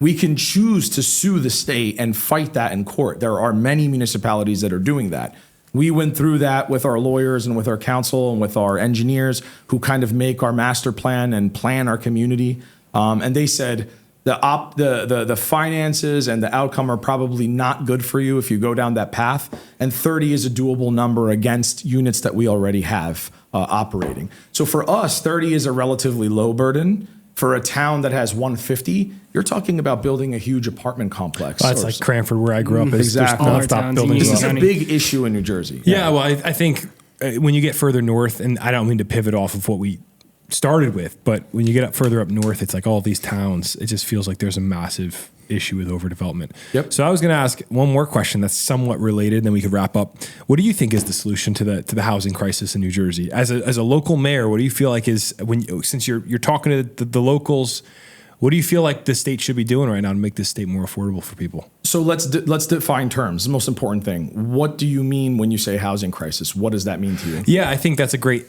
We can choose to sue the state and fight that in court. There are many municipalities that are doing that. We went through that with our lawyers and with our council and with our engineers who kind of make our master plan and plan our community. And they said the finances and the outcome are probably not good for you if you go down that path. And 30 is a doable number against units that we already have operating. So for us, 30 is a relatively low burden. For a town that has 150, you're talking about building a huge apartment complex. That's like Cranford, where I grew up. Exactly. There's nonstop buildings. This is a big issue in New Jersey. Yeah, well, I think when you get further north, and I don't mean to pivot off of what we started with, but when you get up further up north, it's like all these towns. It just feels like there's a massive issue with overdevelopment. Yep. So I was going to ask one more question that's somewhat related, and then we could wrap up. What do you think is the solution to the housing crisis in New Jersey? As a local mayor, what do you feel like is since you're talking to the locals? What do you feel like the state should be doing right now to make this state more affordable for people? So let's define terms. The most important thing. What do you mean when you say housing crisis? What does that mean to you? Yeah, I think that's a great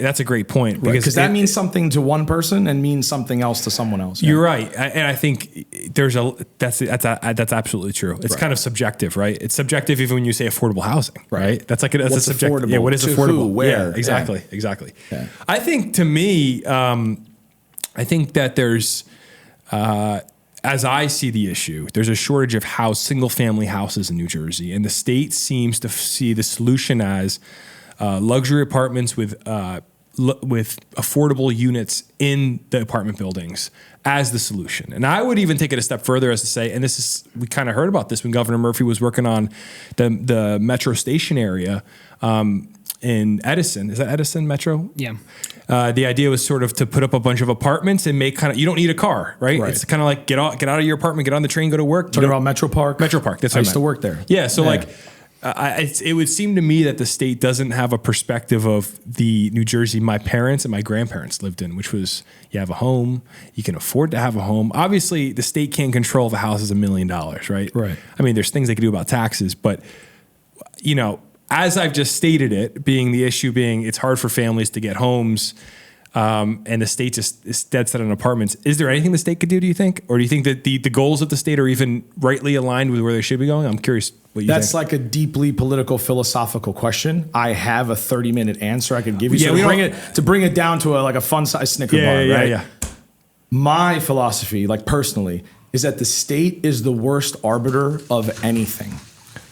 point because that means something to one person and means something else to someone else. You're right, and I think that's absolutely true. It's kind of subjective, right? It's subjective even when you say affordable housing, right? That's a subjective. Affordable? Yeah, what is to affordable? Who, where? Yeah, exactly. Yeah. I think to me, I think that there's. As I see the issue, there's a shortage of single-family houses in New Jersey, and the state seems to see the solution as luxury apartments with with affordable units in the apartment buildings as the solution. And I would even take it a step further as to say, and this is, we kind of heard about this when Governor Murphy was working on the Metro Station area in Edison. Is that Edison Metro? Yeah. The idea was sort of to put up a bunch of apartments and make you don't need a car, right? It's kind of like get out of your apartment, get on the train, go to work. Talking about Metro Park? Metro Park. That's what I used to work there. Yeah. So it would seem to me that the state doesn't have a perspective of the New Jersey my parents and my grandparents lived in, which was you have a home, you can afford to have a home. Obviously, the state can't control if a house is $1 million, right? Right. I mean, there's things they can do about taxes, but as I've just stated it, being the issue being it's hard for families to get homes, and the state just is dead set on apartments. Is there anything the state could do, do you think? Or do you think that the goals of the state are even rightly aligned with where they should be going? I'm curious what you think. That's like a deeply political, philosophical question. I have a 30-minute answer I could give you. Yeah, to bring it down to a fun-sized Snicker bar, right? Yeah. My philosophy, personally, is that the state is the worst arbiter of anything.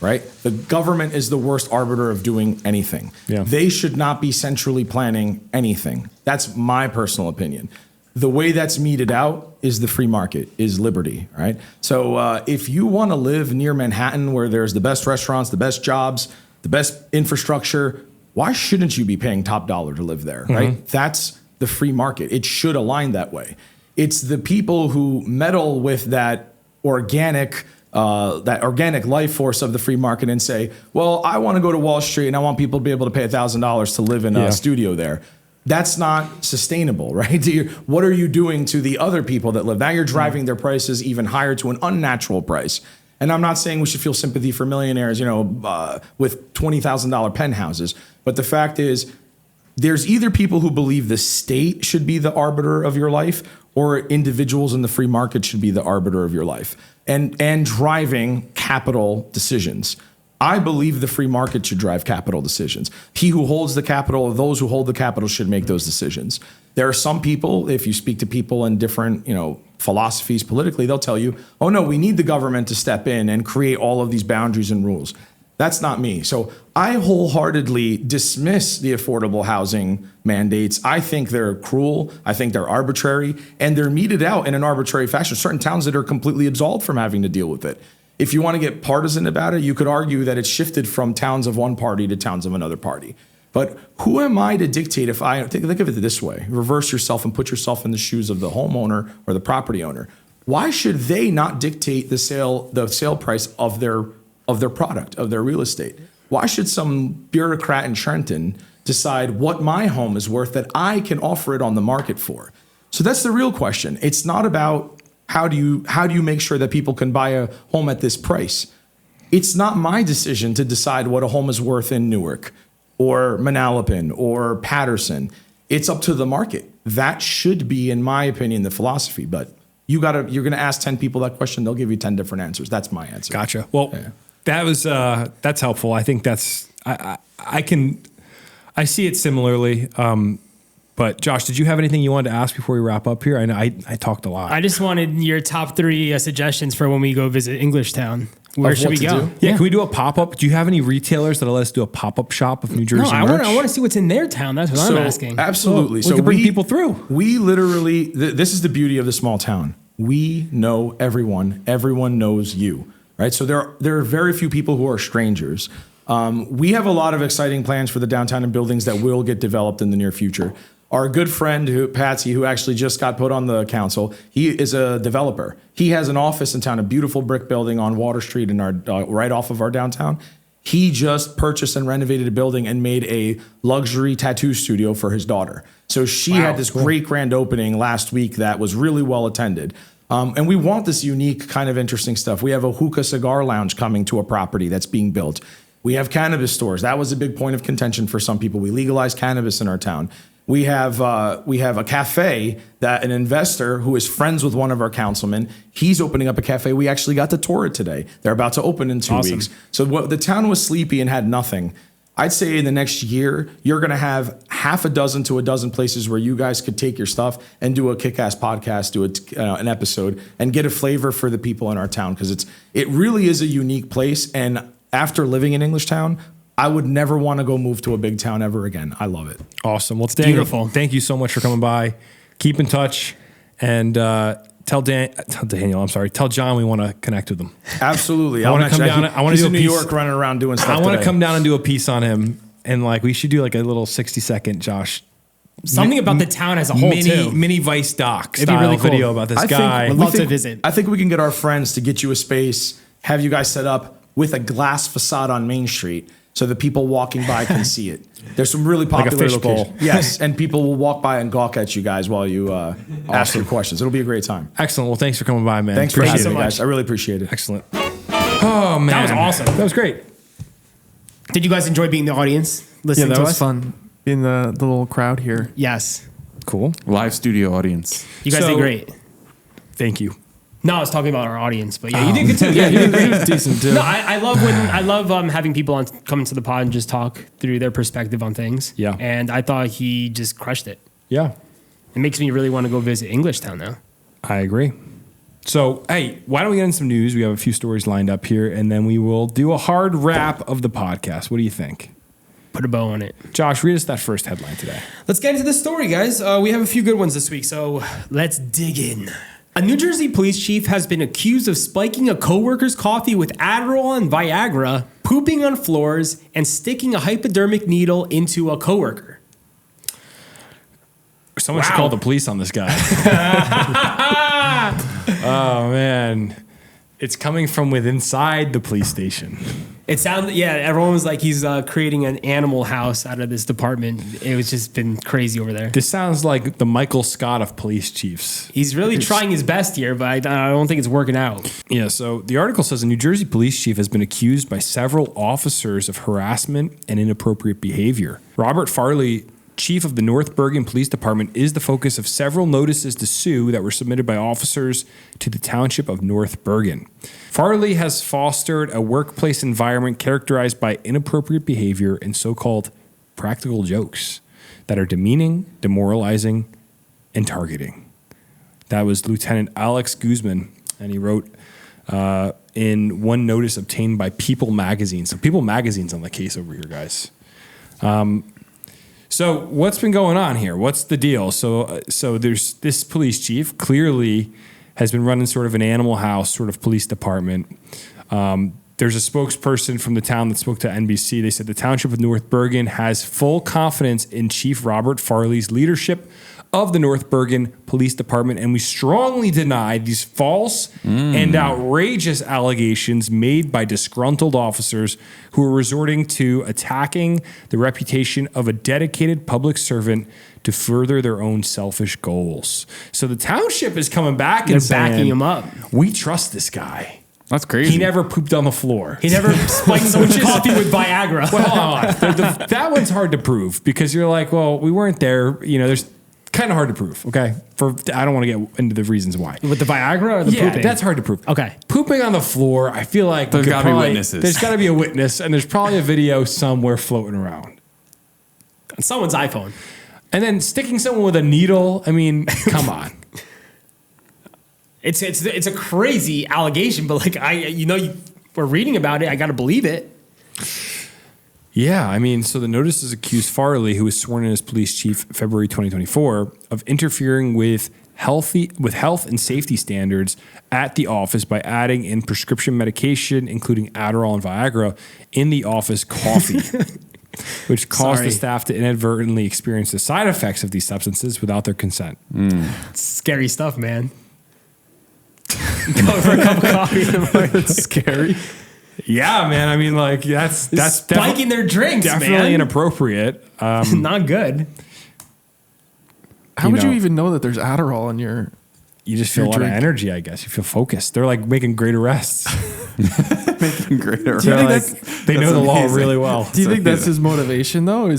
Right? The government is the worst arbiter of doing anything. Yeah. They should not be centrally planning anything. That's my personal opinion. The way that's meted out is the free market, is liberty, right? So if you want to live near Manhattan where there's the best restaurants, the best jobs, the best infrastructure, why shouldn't you be paying top dollar to live there, right? That's the free market. It should align that way. It's the people who meddle with that organic life force of the free market and say, well, I want to go to Wall Street and I want people to be able to pay $1,000 to live in a studio there. That's not sustainable, right? What are you doing to the other people that live? Now you're driving their prices even higher to an unnatural price. And I'm not saying we should feel sympathy for millionaires, with $20,000 penthouses. But the fact is, there's either people who believe the state should be the arbiter of your life or individuals in the free market should be the arbiter of your life and driving capital decisions. I believe the free market should drive capital decisions. He who holds the capital or those who hold the capital should make those decisions. There are some people, if you speak to people in different, philosophies politically, they'll tell you, oh no, we need the government to step in and create all of these boundaries and rules. That's not me. So I wholeheartedly dismiss the affordable housing mandates. I think they're cruel. I think they're arbitrary, and they're meted out in an arbitrary fashion. Certain towns that are completely absolved from having to deal with it. If you want to get partisan about it, you could argue that it's shifted from towns of one party to towns of another party. But who am I to dictate if I think of it this way? Reverse yourself and put yourself in the shoes of the homeowner or the property owner. Why should they not dictate the sale price of their product, of their real estate? Why should some bureaucrat in Trenton decide what my home is worth that I can offer it on the market for? So that's the real question. It's not about how do you make sure that people can buy a home at this price? It's not my decision to decide what a home is worth in Newark or Manalapan or Patterson. It's up to the market. That should be, in my opinion, the philosophy. But you're going to ask 10 people that question, they'll give you 10 different answers. That's my answer. Gotcha. Well, that's helpful. I think I see it similarly. But Josh, did you have anything you wanted to ask before we wrap up here? I know I talked a lot. I just wanted your top 3 suggestions for when we go visit Englishtown. Where should we go? Yeah, can we do a pop-up? Do you have any retailers that'll let us do a pop-up shop of New Jersey merch? I want to see what's in their town. That's what I'm asking. Absolutely. So we can bring people through. We literally, this is the beauty of the small town. We know everyone. Everyone knows you, right? So there are very few people who are strangers. We have a lot of exciting plans for the downtown and buildings that will get developed in the near future. Our good friend, Patsy, who actually just got put on the council, he is a developer. He has an office in town, a beautiful brick building on Water Street in our right off of our downtown. He just purchased and renovated a building and made a luxury tattoo studio for his daughter. So she had this great grand opening last week that was really well attended. And we want this unique kind of interesting stuff. We have a hookah cigar lounge coming to a property that's being built. We have cannabis stores. That was a big point of contention for some people. We legalized cannabis in our town. We have a cafe that an investor who is friends with one of our councilmen, he's opening up a cafe. We actually got to tour it today. They're about to open in 2 weeks. So the town was sleepy and had nothing. I'd say in the next year, you're going to have half a dozen to a dozen places where you guys could take your stuff and do a kick-ass podcast, do an episode, and get a flavor for the people in our town, because it really is a unique place. And after living in Englishtown, I would never want to go move to a big town ever again. I love it. Awesome. Well, Daniel, beautiful. thank you so much for coming by. Keep in touch and tell Daniel. I'm sorry. Tell John we want to connect with him. Absolutely. I want to come down. I want to He's do a in New piece. York running around doing stuff. I want to today. come down and do a piece on him, and like we should do like a little 60-second Josh Something about the town as a whole too. mini Vice doc It'd be style really cool. video about this I think- guy. Would love to visit. I think we can get our friends to get you a space, have you guys set up with a glass facade on Main Street so that people walking by can see it. There's some really Like a popular fishbowl. locations. Yes, and people will walk by and gawk at you guys while you ask your questions. It'll be a great time. Excellent. Well, thanks for coming by, man. Thanks for Appreciate having it. me, guys. I really appreciate it. Excellent. Oh man, That was awesome. That was great. Did you guys enjoy being the audience Yeah, listening that to was us? fun. In the little crowd here. Yes. Cool. Live studio audience. You guys So- did great. Thank you. No, I was talking about our audience, but yeah, you did good too. Yeah, you did great. Decent too. No, I love having people on coming to the pod and just talk through their perspective on things. Yeah. And I thought he just crushed it. Yeah, It makes me really want to go visit Englishtown now. I agree. So, hey, why don't we get in some news? We have a few stories lined up here, and then we will do a hard wrap of the podcast. What do you think? Put a bow on it. Josh, read us that first headline today. Let's get into the story, guys. We have a few good ones this week, so let's dig in. A New Jersey police chief has been accused of spiking a coworker's coffee with Adderall and Viagra, pooping on floors, and sticking a hypodermic needle into a coworker. Someone should Wow. call the police on this guy. Oh, man. It's coming from within inside the police station. It sounded, yeah, everyone was like, he's creating an animal house out of this department. It was just been crazy over there. This sounds like the Michael Scott of police chiefs. He's really trying his best here, but I don't think it's working out. Yeah, so the article says a New Jersey police chief has been accused by several officers of harassment and inappropriate behavior. Robert Farley, chief of the North Bergen Police Department, is the focus of several notices to sue that were submitted by officers to the township of North Bergen. Farley has fostered a workplace environment characterized by inappropriate behavior and so-called practical jokes that are demeaning, demoralizing, and targeting. That was Lieutenant Alex Guzman, and he wrote in one notice obtained by People Magazine. So People Magazine's on the case over here, guys. So what's been going on here? What's the deal? So there's this police chief clearly has been running sort of an animal house sort of police department. There's a spokesperson from the town that spoke to NBC. They said the township of North Bergen has full confidence in Chief Robert Farley's leadership of the North Bergen Police Department, and we strongly deny these false and outrageous allegations made by disgruntled officers who are resorting to attacking the reputation of a dedicated public servant to further their own selfish goals. So the township is coming back They're and saying, backing him up. we trust this guy. That's crazy. He never pooped on the floor. He never spiked someone's coffee with Viagra. Well, hold on. That one's hard to prove because you're like, well, we weren't there. You know, there's kind of hard to prove. Okay, I don't want to get into the reasons why. With the Viagra or the Yeah, pooping? that's hard to prove. Okay. Pooping on the floor, I feel like There's we could gotta be probably- witnesses. There's got to be a witness, and there's probably a video somewhere floating around. On someone's iPhone. And then sticking someone with a needle. I mean, come on. It's a crazy allegation, but like we're reading about it. I got to believe it. Yeah, I mean, so the notices accused Farley, who was sworn in as police chief February 2024, of interfering with health and safety standards at the office by adding in prescription medication, including Adderall and Viagra, in the office coffee, which caused Sorry. the staff to inadvertently experience the side effects of these substances without their consent. It's scary stuff, man. Going for a cup of coffee in the morning. It's scary. Yeah, man. I mean, like that's Spiking their drinks, definitely man. inappropriate. Not good. How You would you know. even know that there's Adderall in your? You just feel a lot drink. of energy, I guess. You feel focused. They're like making great arrests. Making greater. Do you They're think like, they know the law really well. Do you think that's amazing. his motivation though?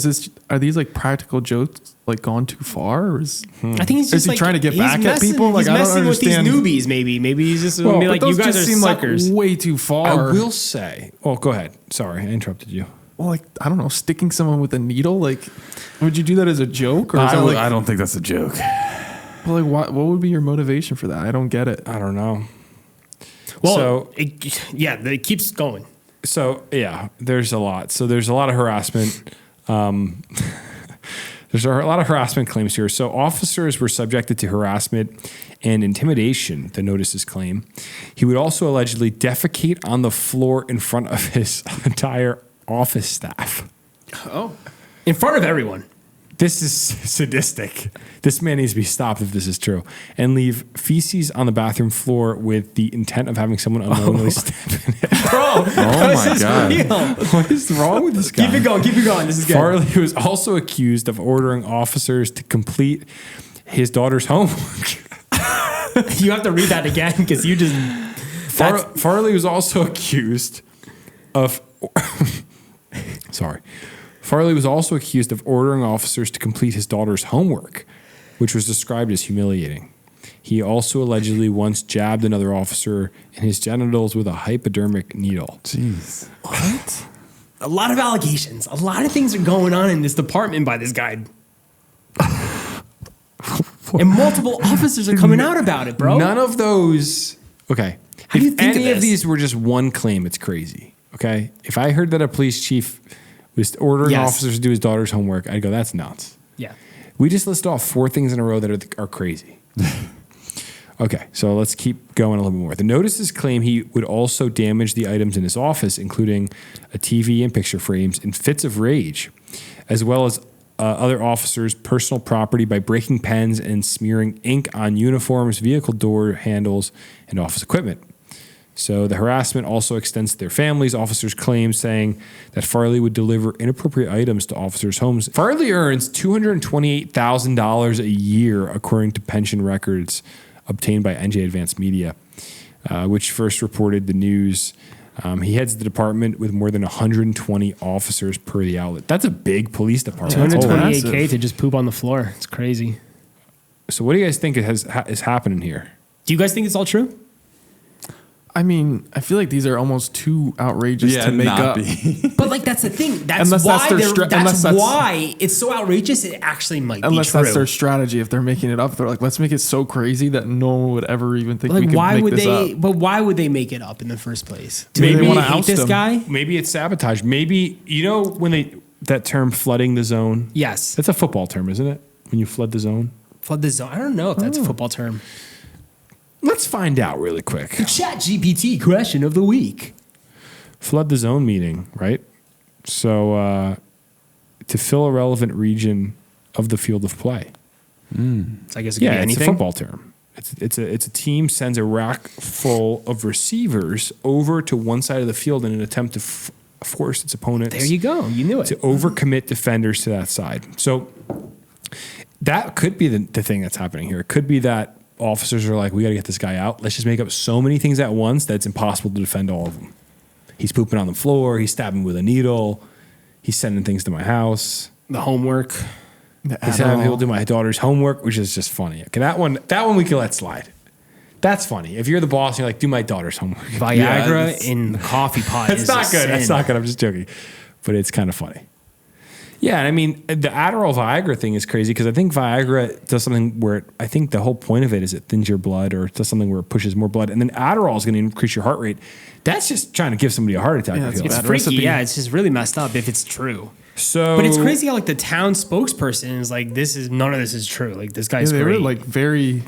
Are these like practical jokes like gone too far? Or is I think he's just he like, trying to get he's back at messing- people? Like, he's I don't messing with these understand. newbies. Maybe he's just Well, gonna be but like, Those you guys just are seem suckers. like way too far. I will say. Well, go ahead. Sorry, I interrupted you. Well, like I don't know, sticking someone with a needle. Like, would you do that as a joke or is that like? I don't think that's a joke. Well, like, what would be your motivation for that? I don't get it. I don't know. Well, So- it keeps going. So yeah, there's a lot. So there's a lot of harassment. There's a lot of harassment claims here. So officers were subjected to harassment and intimidation, the notices claim. He would also allegedly defecate on the floor in front of his entire office staff. In front of everyone. This is sadistic. This man needs to be stopped if this is true. And leave feces on the bathroom floor with the intent of having someone unknowingly step in it. Bro, Oh my God. What is wrong with this guy? Keep it going. This is good. Farley was also accused of ordering officers to complete his daughter's homework. You have to read that again because you just. Farley was also accused of. Sorry. Farley was also accused of ordering officers to complete his daughter's homework, which was described as humiliating. He also allegedly once jabbed another officer in his genitals with a hypodermic needle. Jeez. What? A lot of allegations. A lot of things are going on in this department by this guy. And multiple officers are coming out about it, bro. None of those. Okay. How do you If think of any of this? these were just one claim, it's crazy. Okay. If I heard that a police chief was ordering Yes. officers to do his daughter's homework, I'd go, that's nuts. Yeah. We just listed off 4 things in a row that are crazy. Okay, so let's keep going a little bit more. The notices claim he would also damage the items in his office, including a TV and picture frames, in fits of rage, as well as other officers' personal property by breaking pens and smearing ink on uniforms, vehicle door handles, and office equipment. So the harassment also extends to their families. Officers claim saying that Farley would deliver inappropriate items to officers' homes. Farley earns $228,000 a year, according to pension records obtained by NJ Advanced Media, which first reported the news. He heads the department with more than 120 officers per the outlet. That's a big police department. That's old. $228K to just poop on the floor. It's crazy. So what do you guys think is happening here? Do you guys think it's all true? I mean, I feel like these are almost too outrageous to make up. But like that's the thing. That's Unless why that's their that's that's- why it's so outrageous. It actually might Unless be true. that's their strategy. If they're making it up, they're like, let's make it so crazy that no one would ever even think we like could why make would this they? up. But why would they make it up in the first place? Do Maybe they they wanna hate oust this him. guy? Maybe it's sabotage. Maybe, you know, when that term flooding the zone? Yes. That's a football term, isn't it? When you flood the zone? Flood the zone. I don't know if that's a football term. Let's find out really quick. Chat GPT question of the week. Flood the zone meaning, right? So to fill a relevant region of the field of play. So I guess it could Yeah, be it's anything. a football term. It's a team sends a rack full of receivers over to one side of the field in an attempt to force its opponents. There you go. You knew it. To overcommit defenders to that side. So that could be the thing that's happening here. It could be that officers are like, we got to get this guy out. Let's just make up so many things at once that it's impossible to defend all of them. He's pooping on the floor. He's stabbing with a needle. He's sending things to my house. The homework. He's having people do my daughter's homework, which is just funny. Okay, that one we can let slide. That's funny. If you're the boss and you're like, do my daughter's homework. Viagra in the coffee pot. It's is not a good. That's sin. not good. I'm just joking. But it's kind of funny. Yeah, and I mean, the Adderall Viagra thing is crazy because I think Viagra does something where I think the whole point of it is it thins your blood or it does something where it pushes more blood. And then Adderall is going to increase your heart rate. That's just trying to give somebody a heart attack. Yeah, I it's feel It's like. bad freaky. recipe. Yeah, it's just really messed up if it's true. So, But it's crazy how like the town spokesperson is like, none of this is true. Like this Yeah, guy's they were great. like very.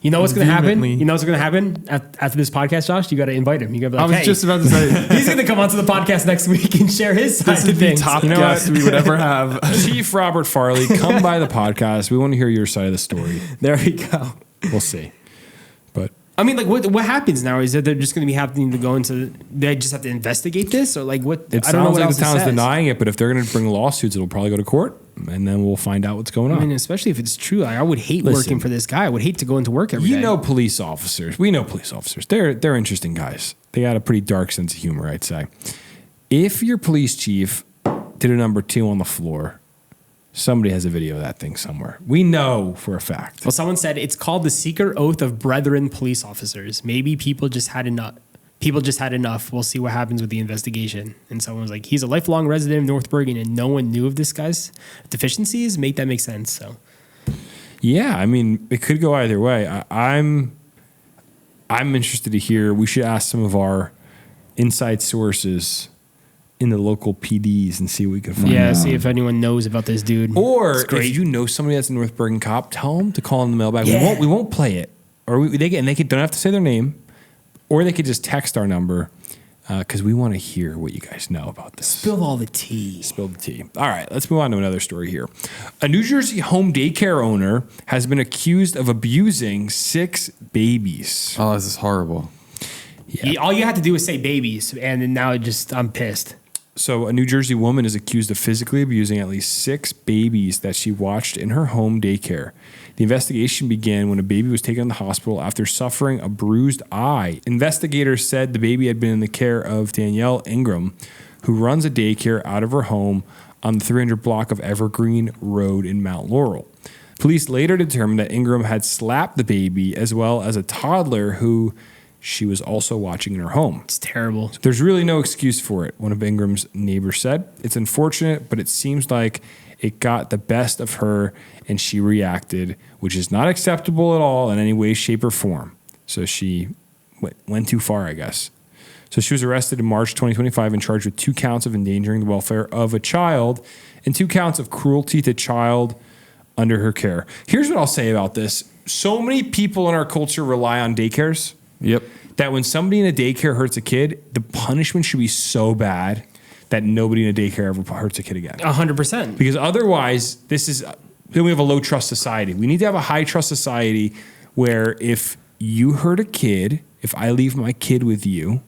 You know what's going to happen? vehemently- You know what's going to happen after this podcast, Josh? You got to invite him. You got to be like, I was hey, just about to say, he's going to come onto the podcast next week and share his side this of is the things. top You know guest what? we would ever have. Chief Robert Farley, come by the podcast. We want to hear your side of the story. There we go. We'll see. But I mean, like, what happens now? Is that they're just going to be having to go into? They just have to investigate this, or like what? it I don't know sounds what like else the it town's says. denying it. But if they're going to bring lawsuits, it'll probably go to court, and then we'll find out what's going on. I mean, especially if it's true. I would hate Listen. working for this guy. I would hate to go into work every day. You know police officers. We know police officers. They're interesting guys. They got a pretty dark sense of humor, I'd say. If your police chief did a number 2 on the floor, somebody has a video of that thing somewhere. We know for a fact. Well, someone said it's called the secret oath of brethren police officers. Maybe people just had enough. We'll see what happens with the investigation. And someone was like, he's a lifelong resident of North Bergen and no one knew of this guy's deficiencies. Make that make sense. So Yeah, I mean, it could go either way. I'm interested to hear. We should ask some of our inside sources in the local PDs and see what we can find. Yeah, out. see if anyone knows about this dude. Or It's great. if you know somebody that's a North Bergen cop, tell them to call in the mailbag. We won't play it, or they don't have to say their name, or they could just text our number because we want to hear what you guys know about this. Spill all the tea. Spill the tea. All right, let's move on to another story here. A New Jersey home daycare owner has been accused of abusing 6 babies. Oh, this is horrible. All you had to do was say babies, and then now I'm pissed. So, a New Jersey woman is accused of physically abusing at least 6 babies that she watched in her home daycare. The investigation began when a baby was taken to the hospital after suffering a bruised eye. Investigators said the baby had been in the care of Danielle Ingram, who runs a daycare out of her home on the 300 block of Evergreen Road in Mount Laurel. Police later determined that Ingram had slapped the baby as well as a toddler who she was also watching in her home. It's terrible. There's really no excuse for it, one of Ingram's neighbors said. It's unfortunate, but it seems like it got the best of her and she reacted, which is not acceptable at all in any way, shape, or form. So she went too far, I guess. So she was arrested in March 2025 and charged with 2 counts of endangering the welfare of a child and 2 counts of cruelty to child under her care. Here's what I'll say about this. So many people in our culture rely on daycares. Yep. That when somebody in a daycare hurts a kid, the punishment should be so bad that nobody in a daycare ever hurts a kid again. 100%. Because otherwise, then we have a low trust society. We need to have a high trust society where if you hurt a kid, if I leave my kid with you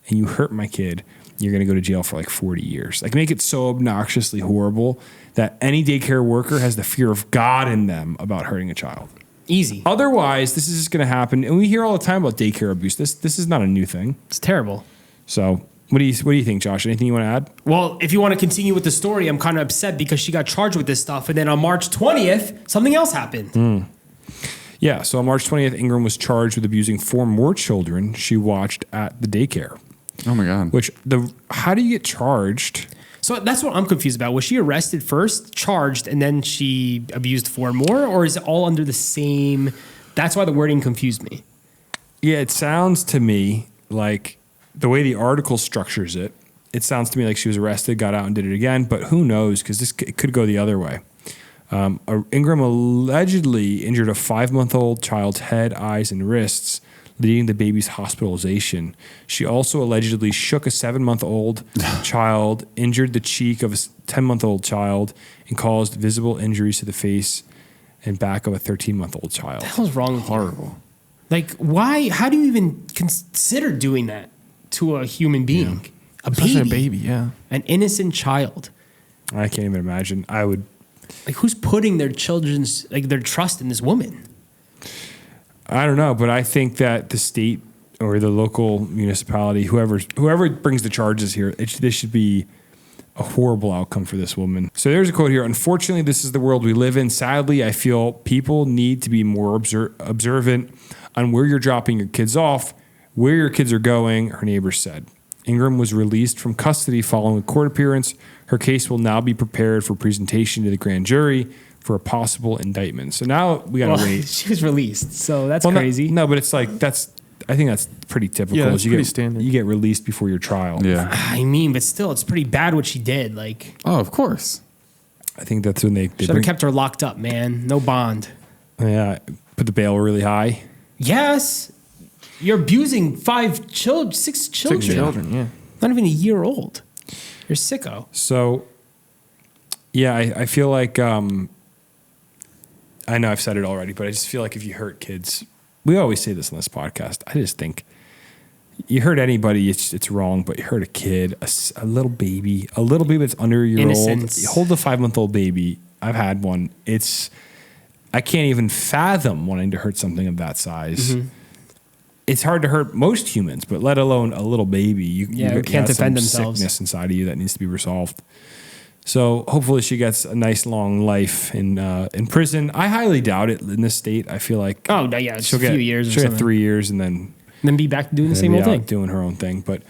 and you hurt my kid, you're going to go to jail for like 40 years. Like make it so obnoxiously horrible that any daycare worker has the fear of God in them about hurting a child. Easy. Otherwise, this is just going to happen. And we hear all the time about daycare abuse. This is not a new thing. It's terrible. So what do you think, Josh? Anything you want to add? Well, if you want to continue with the story, I'm kind of upset because she got charged with this stuff. And then on March 20th, something else happened. Yeah, so on March 20th, Ingram was charged with abusing 4 more children she watched at the daycare. Oh my God. How do you get charged? So that's what I'm confused about. Was she arrested first, charged, and then she abused 4 more? Or is it all under the same? That's why the wording confused me. Yeah, it sounds to me like the way the article structures it, it sounds to me like she was arrested, got out and did it again, but who knows? Because it could go the other way. Ingram allegedly injured a 5-month-old child's head, eyes, and wrists, leading to the baby's hospitalization. She also allegedly shook a 7-month-old child, injured the cheek of a 10-month-old child, and caused visible injuries to the face and back of a 13-month-old child. What the hell's wrong with you? Horrible. Like, why? How do you even consider doing that to a human being? Yeah. Especially a baby, yeah. An innocent child. I can't even imagine. I would. Like, who's putting their children's, like, their trust in this woman? I don't know, but I think that the state or the local municipality, whoever brings the charges here, this should be a horrible outcome for this woman. So there's a quote here. Unfortunately, this is the world we live in. Sadly, I feel people need to be more observant on where you're dropping your kids off, where your kids are going, her neighbors said. Ingram was released from custody following a court appearance. Her case will now be prepared for presentation to the grand jury for a possible indictment. So now we got to wait. She was released, so that's crazy. No, but it's like I think that's pretty typical. Yeah, that's pretty standard. You get released before your trial. Yeah. I mean, but still, it's pretty bad what she did. Like, Oh, of course. I think that's when they should have kept her locked up, man. No bond. Yeah, put the bail really high. Yes, you're abusing 6 children. 6 children, yeah. Not even a year old. You're sicko. So, yeah, I feel like I know I've said it already, but I just feel like if you hurt kids, we always say this on this podcast. I just think you hurt anybody, it's wrong, but you hurt a kid, a little baby that's under a year old. You hold the 5-month-old baby. I've had one. I can't even fathom wanting to hurt something of that size. Mm-hmm. It's hard to hurt most humans, but let alone a little baby. You can't defend themselves. Sickness inside of you that needs to be resolved. So hopefully she gets a nice long life in prison. I highly doubt it in this state. I feel like no, yeah, it's a few years. She'll get 3 years and then be back doing the same old thing, doing her own thing. But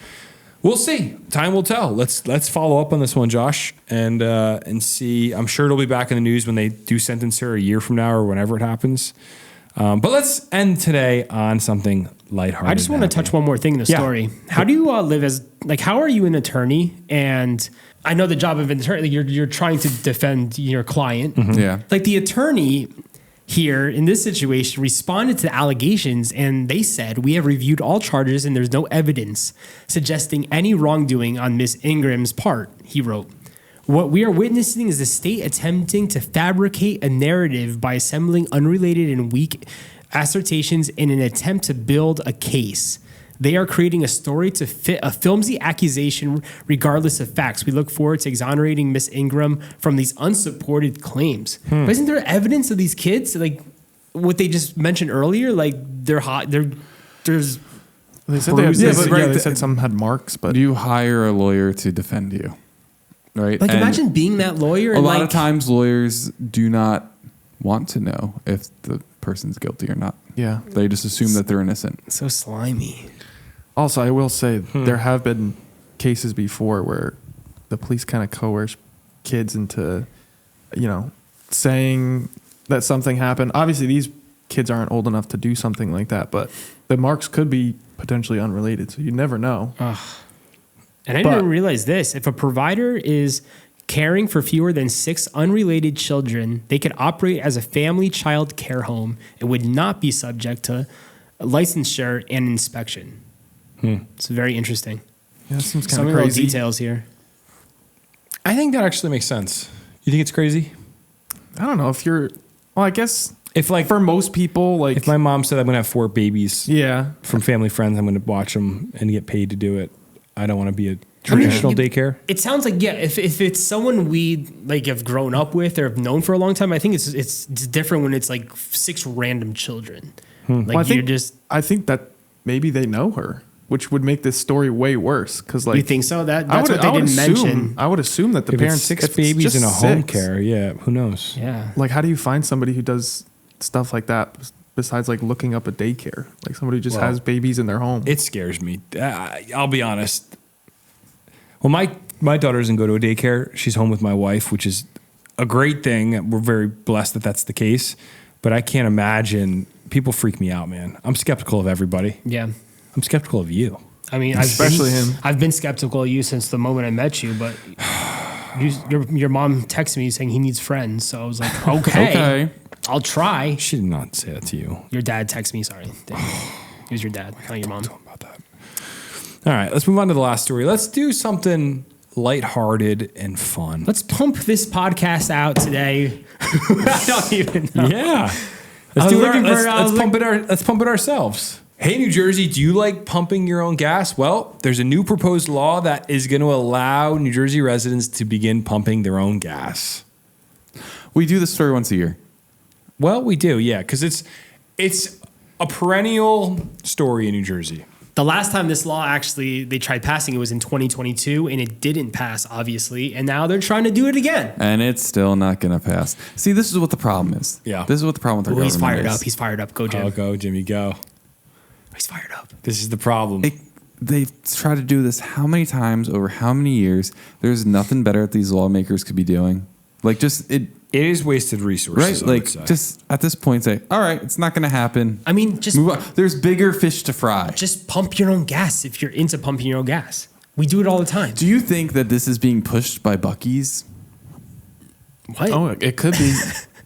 we'll see. Time will tell. Let's follow up on this one, Josh, and see. I'm sure it'll be back in the news when they do sentence her a year from now or whenever it happens. But let's end today on something lighthearted. I just want to touch one more thing in the Yeah. story. How do you live as like? How are you an attorney? And I know the job of an attorney. Like you're trying to defend your client. Yeah. Like the attorney here in this situation responded to the allegations, and they said we have reviewed all charges, and there's no evidence suggesting any wrongdoing on Miss Ingram's part. He wrote. What we are witnessing is the state attempting to fabricate a narrative by assembling unrelated and weak assertions in an attempt to build a case. They are creating a story to fit a flimsy accusation regardless of facts. We look forward to exonerating Miss Ingram from these unsupported claims. But isn't there evidence of these kids, like what they just mentioned earlier? Like they're hot. There's They said they, Bruises. they said some had marks, but You hire a lawyer to defend you, right? like And imagine being that lawyer. a And lot like, of times lawyers do not want to know if the person's guilty or not. yeah. They just assume that they're innocent. so slimy. Also, I will say there have been cases before where the police kind of coerce kids into, saying that something happened. Obviously, these kids aren't old enough to do something like that, but the marks could be potentially unrelated, so you never know. And I But- didn't realize this. If a provider is caring for fewer than 6 unrelated children, they could operate as a family child care home and would not be subject to licensure and inspection. It's very interesting. Yeah, that seems Some kind of of the crazy. details here. I think that actually makes sense. You think it's crazy? I don't know if you're. Well, I guess If like for most people, like if my mom said I'm gonna have 4 babies yeah, from family friends, I'm gonna watch them and get paid to do it. I don't want to be a traditional daycare. It sounds like, yeah, if it's someone we like have grown up with or have known for a long time, I think it's different when it's like 6 random children. Like Well, I I think that maybe they know her, which would make this story way worse. Because like you think so? That's I what would, they I would didn't assume, mention. I would assume that the If parents it's 6 if it's babies just in a home 6, care, yeah, who knows? Yeah. Like, how do you find somebody who does stuff like that besides like looking up a daycare? Like somebody who just Well, has babies in their home. It scares me. I'll be honest. Well, my daughter doesn't go to a daycare. She's home with my wife, which is a great thing. We're very blessed that that's the case. But I can't imagine. People freak me out, man. I'm skeptical of everybody. Yeah. I'm skeptical of you. I mean, Especially him. I've been skeptical of you since the moment I met you, but your mom texted me saying he needs friends. So I was like, okay, I'll try. She did not say that to you. Your dad texted me. Sorry. It was your dad, not your mom. About that. All right, let's move on to the last story. Let's do something lighthearted and fun. Let's pump this podcast out today. I don't even know. Yeah. I was Let's looking for- I was let's pump it ourselves. Hey, New Jersey, do you like pumping your own gas? Well, there's a new proposed law that is going to allow New Jersey residents to begin pumping their own gas. We do this story once a year. Well, we do, yeah, because it's a perennial story in New Jersey. The last time this law actually they tried passing it was in 2022, and it didn't pass, obviously. And now they're trying to do it again. And it's still not going to pass. See, this is what the problem is. Yeah. This is what the problem with our Ooh, government he's fired is. up. He's fired up. Go, Jim. Oh, go, Jimmy, go. He's fired up. This is the problem. They've tried to do this how many times over how many years? There's nothing better that these lawmakers could be doing. Like, just it. It is wasted resources. Right? I Like, would say. just at this point, say, all right, it's not going to happen. I mean, just Move on. There's bigger fish to fry. just pump your own gas if you're into pumping your own gas. We do it all the time. Do you think that this is being pushed by Buc-ee's? What? Oh, it could be.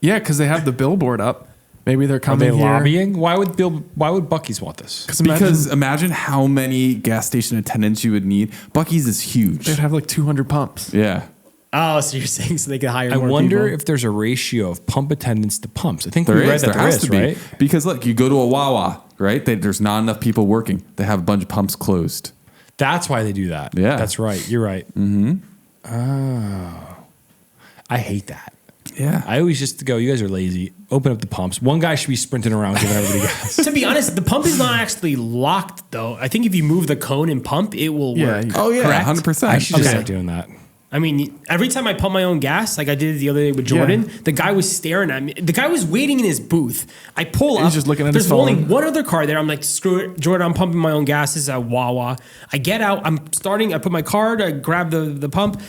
Yeah, because they have the billboard up. Maybe they're Are coming they here. lobbying? Why would Buc-ee's want this? Because imagine how many gas station attendants you would need. Buc-ee's is huge. they'd have like 200 pumps. Yeah. Oh, so you're saying so they can hire I more wonder people. if there's a ratio of pump attendants to pumps. I think There we read is. that There has to be. right? Because look, you go to a Wawa, right? There's not enough people working. They have a bunch of pumps closed. That's why they do that. Yeah. That's right. You're right. Mm-hmm. Oh. I hate that. Yeah. I always just go, you guys are lazy. Open up the pumps. One guy should be sprinting around giving everybody gas. To be honest, the pump is not actually locked, though. I think if you move the cone and pump, it will Yeah, work. you- Oh, yeah. Correct? 100%. I should just Okay. start doing that. I mean, every time I pump my own gas, like I did the other day with Jordan, the guy was staring at me. The guy was waiting in his booth. I pull up. He's just looking at There's his only phone. one other car there. I'm like, screw it, Jordan. I'm pumping my own gas. This is at Wawa. I get out. I'm starting. I put my card. I grab the pump.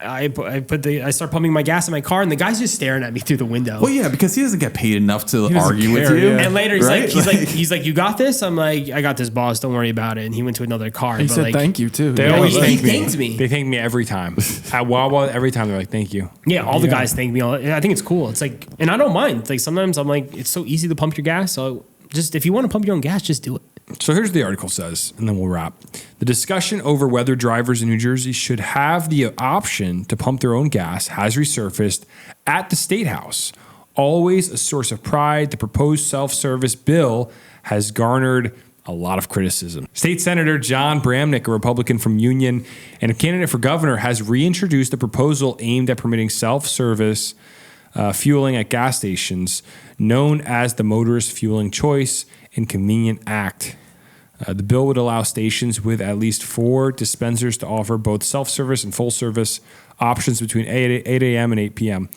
I start pumping my gas in my car, and the guy's just staring at me through the window. Well, yeah, because he doesn't get paid enough to doesn't argue with care, you. yeah. And later he's right? he's like, you got this? I'm like, I got this, boss. Don't worry about it. And he went to another car. He but said like, thank you too. They Yeah. always he thank me. thanked me. They thank me every time. At Wawa, every time they're like, thank you. Yeah, all the guys thank me. I think it's cool. It's like, and I don't mind. It's like sometimes I'm like, it's so easy to pump your gas. So just if you want to pump your own gas, just do it. So here's what the article says, and then we'll wrap. The discussion over whether drivers in New Jersey should have the option to pump their own gas has resurfaced at the State House. Always a source of pride, the proposed self-service bill has garnered a lot of criticism. State Senator John Bramnick, a Republican from Union and a candidate for governor, has reintroduced a proposal aimed at permitting self-service fueling at gas stations, known as the Motorist Fueling Choice and Convenient Act. The bill would allow stations with at least 4 dispensers to offer both self-service and full-service options between 8 a.m. and 8 p.m.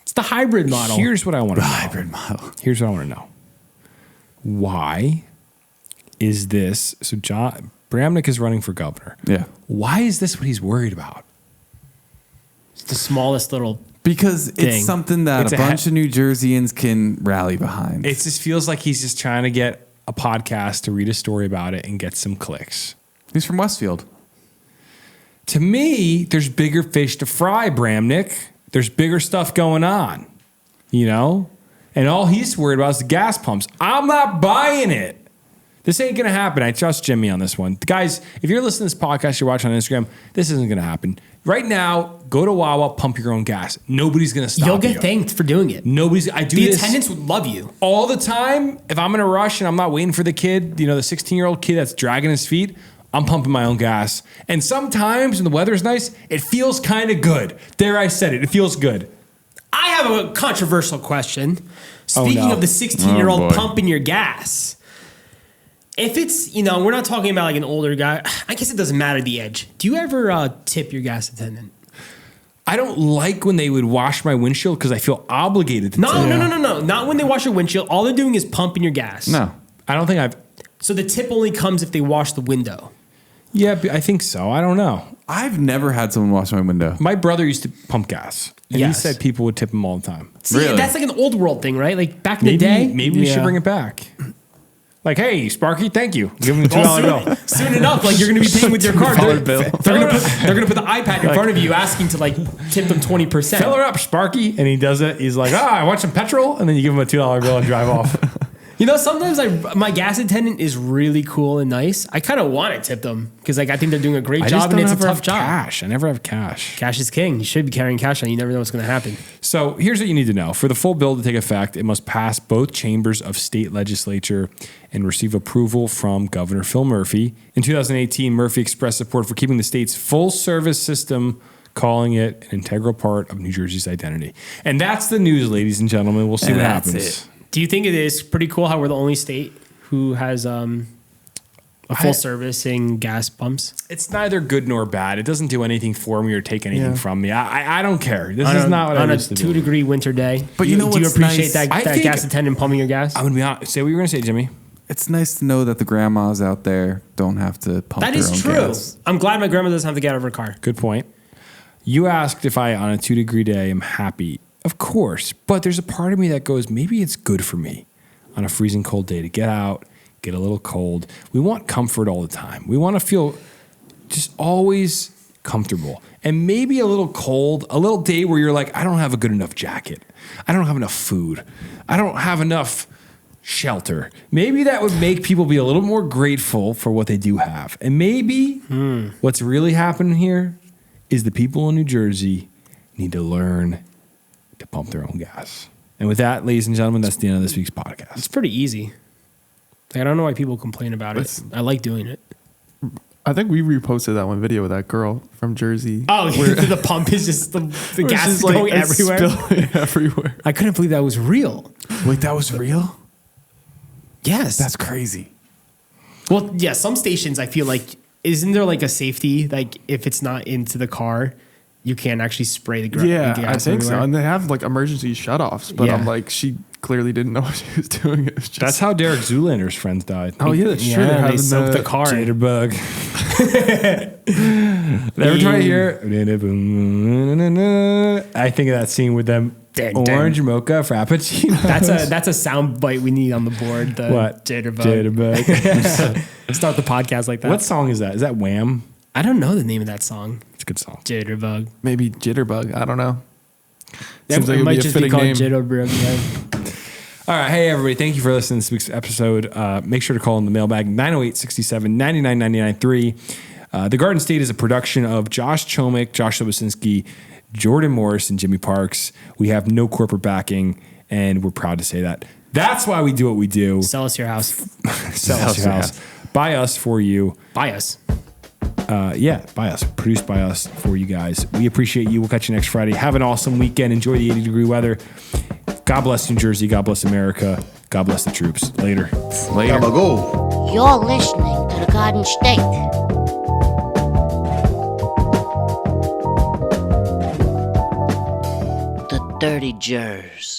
It's the hybrid model. Here's what I want to know. Hybrid model. Here's what I want to know. Why is this? So John Bramnick is running for governor. Yeah. Why is this what he's worried about? It's the smallest little. Because Thing. it's something that It's a a bunch of New Jerseyans can rally behind. It just feels like he's just trying to get a podcast to read a story about it and get some clicks. He's from Westfield. To me, there's bigger fish to fry, Bramnick. There's bigger stuff going on, you know? And all he's worried about is the gas pumps. I'm not buying it. This ain't going to happen. I trust Jimmy on this one. Guys, if you're listening to this podcast, you're watching on Instagram, this isn't going to happen. Right now, go to Wawa, pump your own gas. Nobody's going to stop You'll get you. thanked for doing it. I do The this attendants would love you. all the time. If I'm in a rush and I'm not waiting for the kid, the 16-year-old kid that's dragging his feet, I'm pumping my own gas. And sometimes when the weather's nice, it feels kind of good. There, I said it. It feels good. I have a controversial question. Speaking no. of the 16-year-old Oh, boy. pumping your gas, if it's, we're not talking about like an older guy, I guess it doesn't matter the age. Do you ever tip your gas attendant? I don't like when they would wash my windshield because I feel obligated to No, tip. no. Not when they wash your windshield. All they're doing is pumping your gas. No. I don't think I've... So the tip only comes if they wash the window. Yeah, I think so. I don't know. I've never had someone wash my window. My brother used to pump gas. And Yes. he said people would tip him all the time. See, Really? that's like an old world thing, right? Like back in Maybe, the day. maybe we should Yeah. bring it back. Like, hey, Sparky, thank you. Give him a $2 bill. Soon enough, like you're going to be paying with your card. $2 bill. They're going to put the iPad in front of you, asking to like tip them 20%. Fill her up, Sparky. And he does it. He's like, I want some petrol. And then you give him a $2 bill and drive off. Sometimes my gas attendant is really cool and nice. I kind of want to tip them because like I think they're doing a great job and it's a tough job. Cash. I never have cash. Cash is king. You should be carrying cash on. You never know what's going to happen. So here's what you need to know. For the full bill to take effect, it must pass both chambers of state legislature and receive approval from Governor Phil Murphy. In 2018, Murphy expressed support for keeping the state's full service system, calling it an integral part of New Jersey's identity. And that's the news, ladies and gentlemen. We'll see And what that's happens. it. Do you think it is pretty cool how we're the only state who has a full servicing gas pumps? It's neither good nor bad. It doesn't do anything for me or take anything from me. I don't care. This On is a- not what I on a used to do. 2-degree winter day. But you know do you what's appreciate nice? I that think- gas attendant pumping your gas? I'm going to be honest. Say what you were going to say, Jimmy. It's nice to know that the grandmas out there don't have to pump That their is own true. gas. I'm glad my grandma doesn't have to get out of her car. Good point. You asked if I, on a 2-degree day, am happy. Of course. But there's a part of me that goes, maybe it's good for me on a freezing cold day to get out, get a little cold. We want comfort all the time. We want to feel just always comfortable. And maybe a little cold, a little day where you're like, I don't have a good enough jacket. I don't have enough food. I don't have enough shelter. Maybe that would make people be a little more grateful for what they do have. And maybe what's really happening here is the people in New Jersey need to learn to pump their own gas. And with that, ladies and gentlemen, that's the end of this week's podcast. It's pretty easy. Like, I don't know why people complain about it. It's- I like doing it. I think we reposted that one video with that girl from Jersey. Oh, the pump is just the Where gas she's is like, going it's everywhere. spilling everywhere. I couldn't believe that was real. Wait, that was real? Yes. That's crazy. Well, yeah, some stations I feel like, isn't there like a safety, like if it's not into the car, you can't actually spray the gas. Yeah, I think so. everywhere? And they have like emergency shutoffs, but I'm Yeah. like, she clearly didn't know what she was doing. It was just, That's how Derek Zoolander's friends died. oh yeah, that's true. Yeah, they have soaked the car. Jitterbug. Every time I hear, I think of that scene with them orange mocha frappuccino. That's a sound bite we need on the board. The What? Jitterbug. Start the podcast like that. What song is that? Is that Wham? I don't know the name of that song. It's a good song. Jitterbug. Maybe Jitterbug. I don't know. It Seems like it'd might be a just be fitting called name. Jitterbug. Yeah. All right. Hey, everybody. Thank you for listening to this week's episode. Make sure to call in the mailbag 908-67-99-99-3. The Garden State is a production of Josh Chomick, Josh Sobosinski, Jordan Morris, and Jimmy Parks. We have no corporate backing, and we're proud to say that. That's why we do what we do. Sell us your house. Sell us your house. Buy us for you. Buy us. Yeah, by us. Produced by us for you guys. We appreciate you. We'll catch you next Friday. Have an awesome weekend. Enjoy the 80-degree weather. God bless New Jersey. God bless America. God bless the troops. Later. You're listening to the Garden State. The Dirty Jers.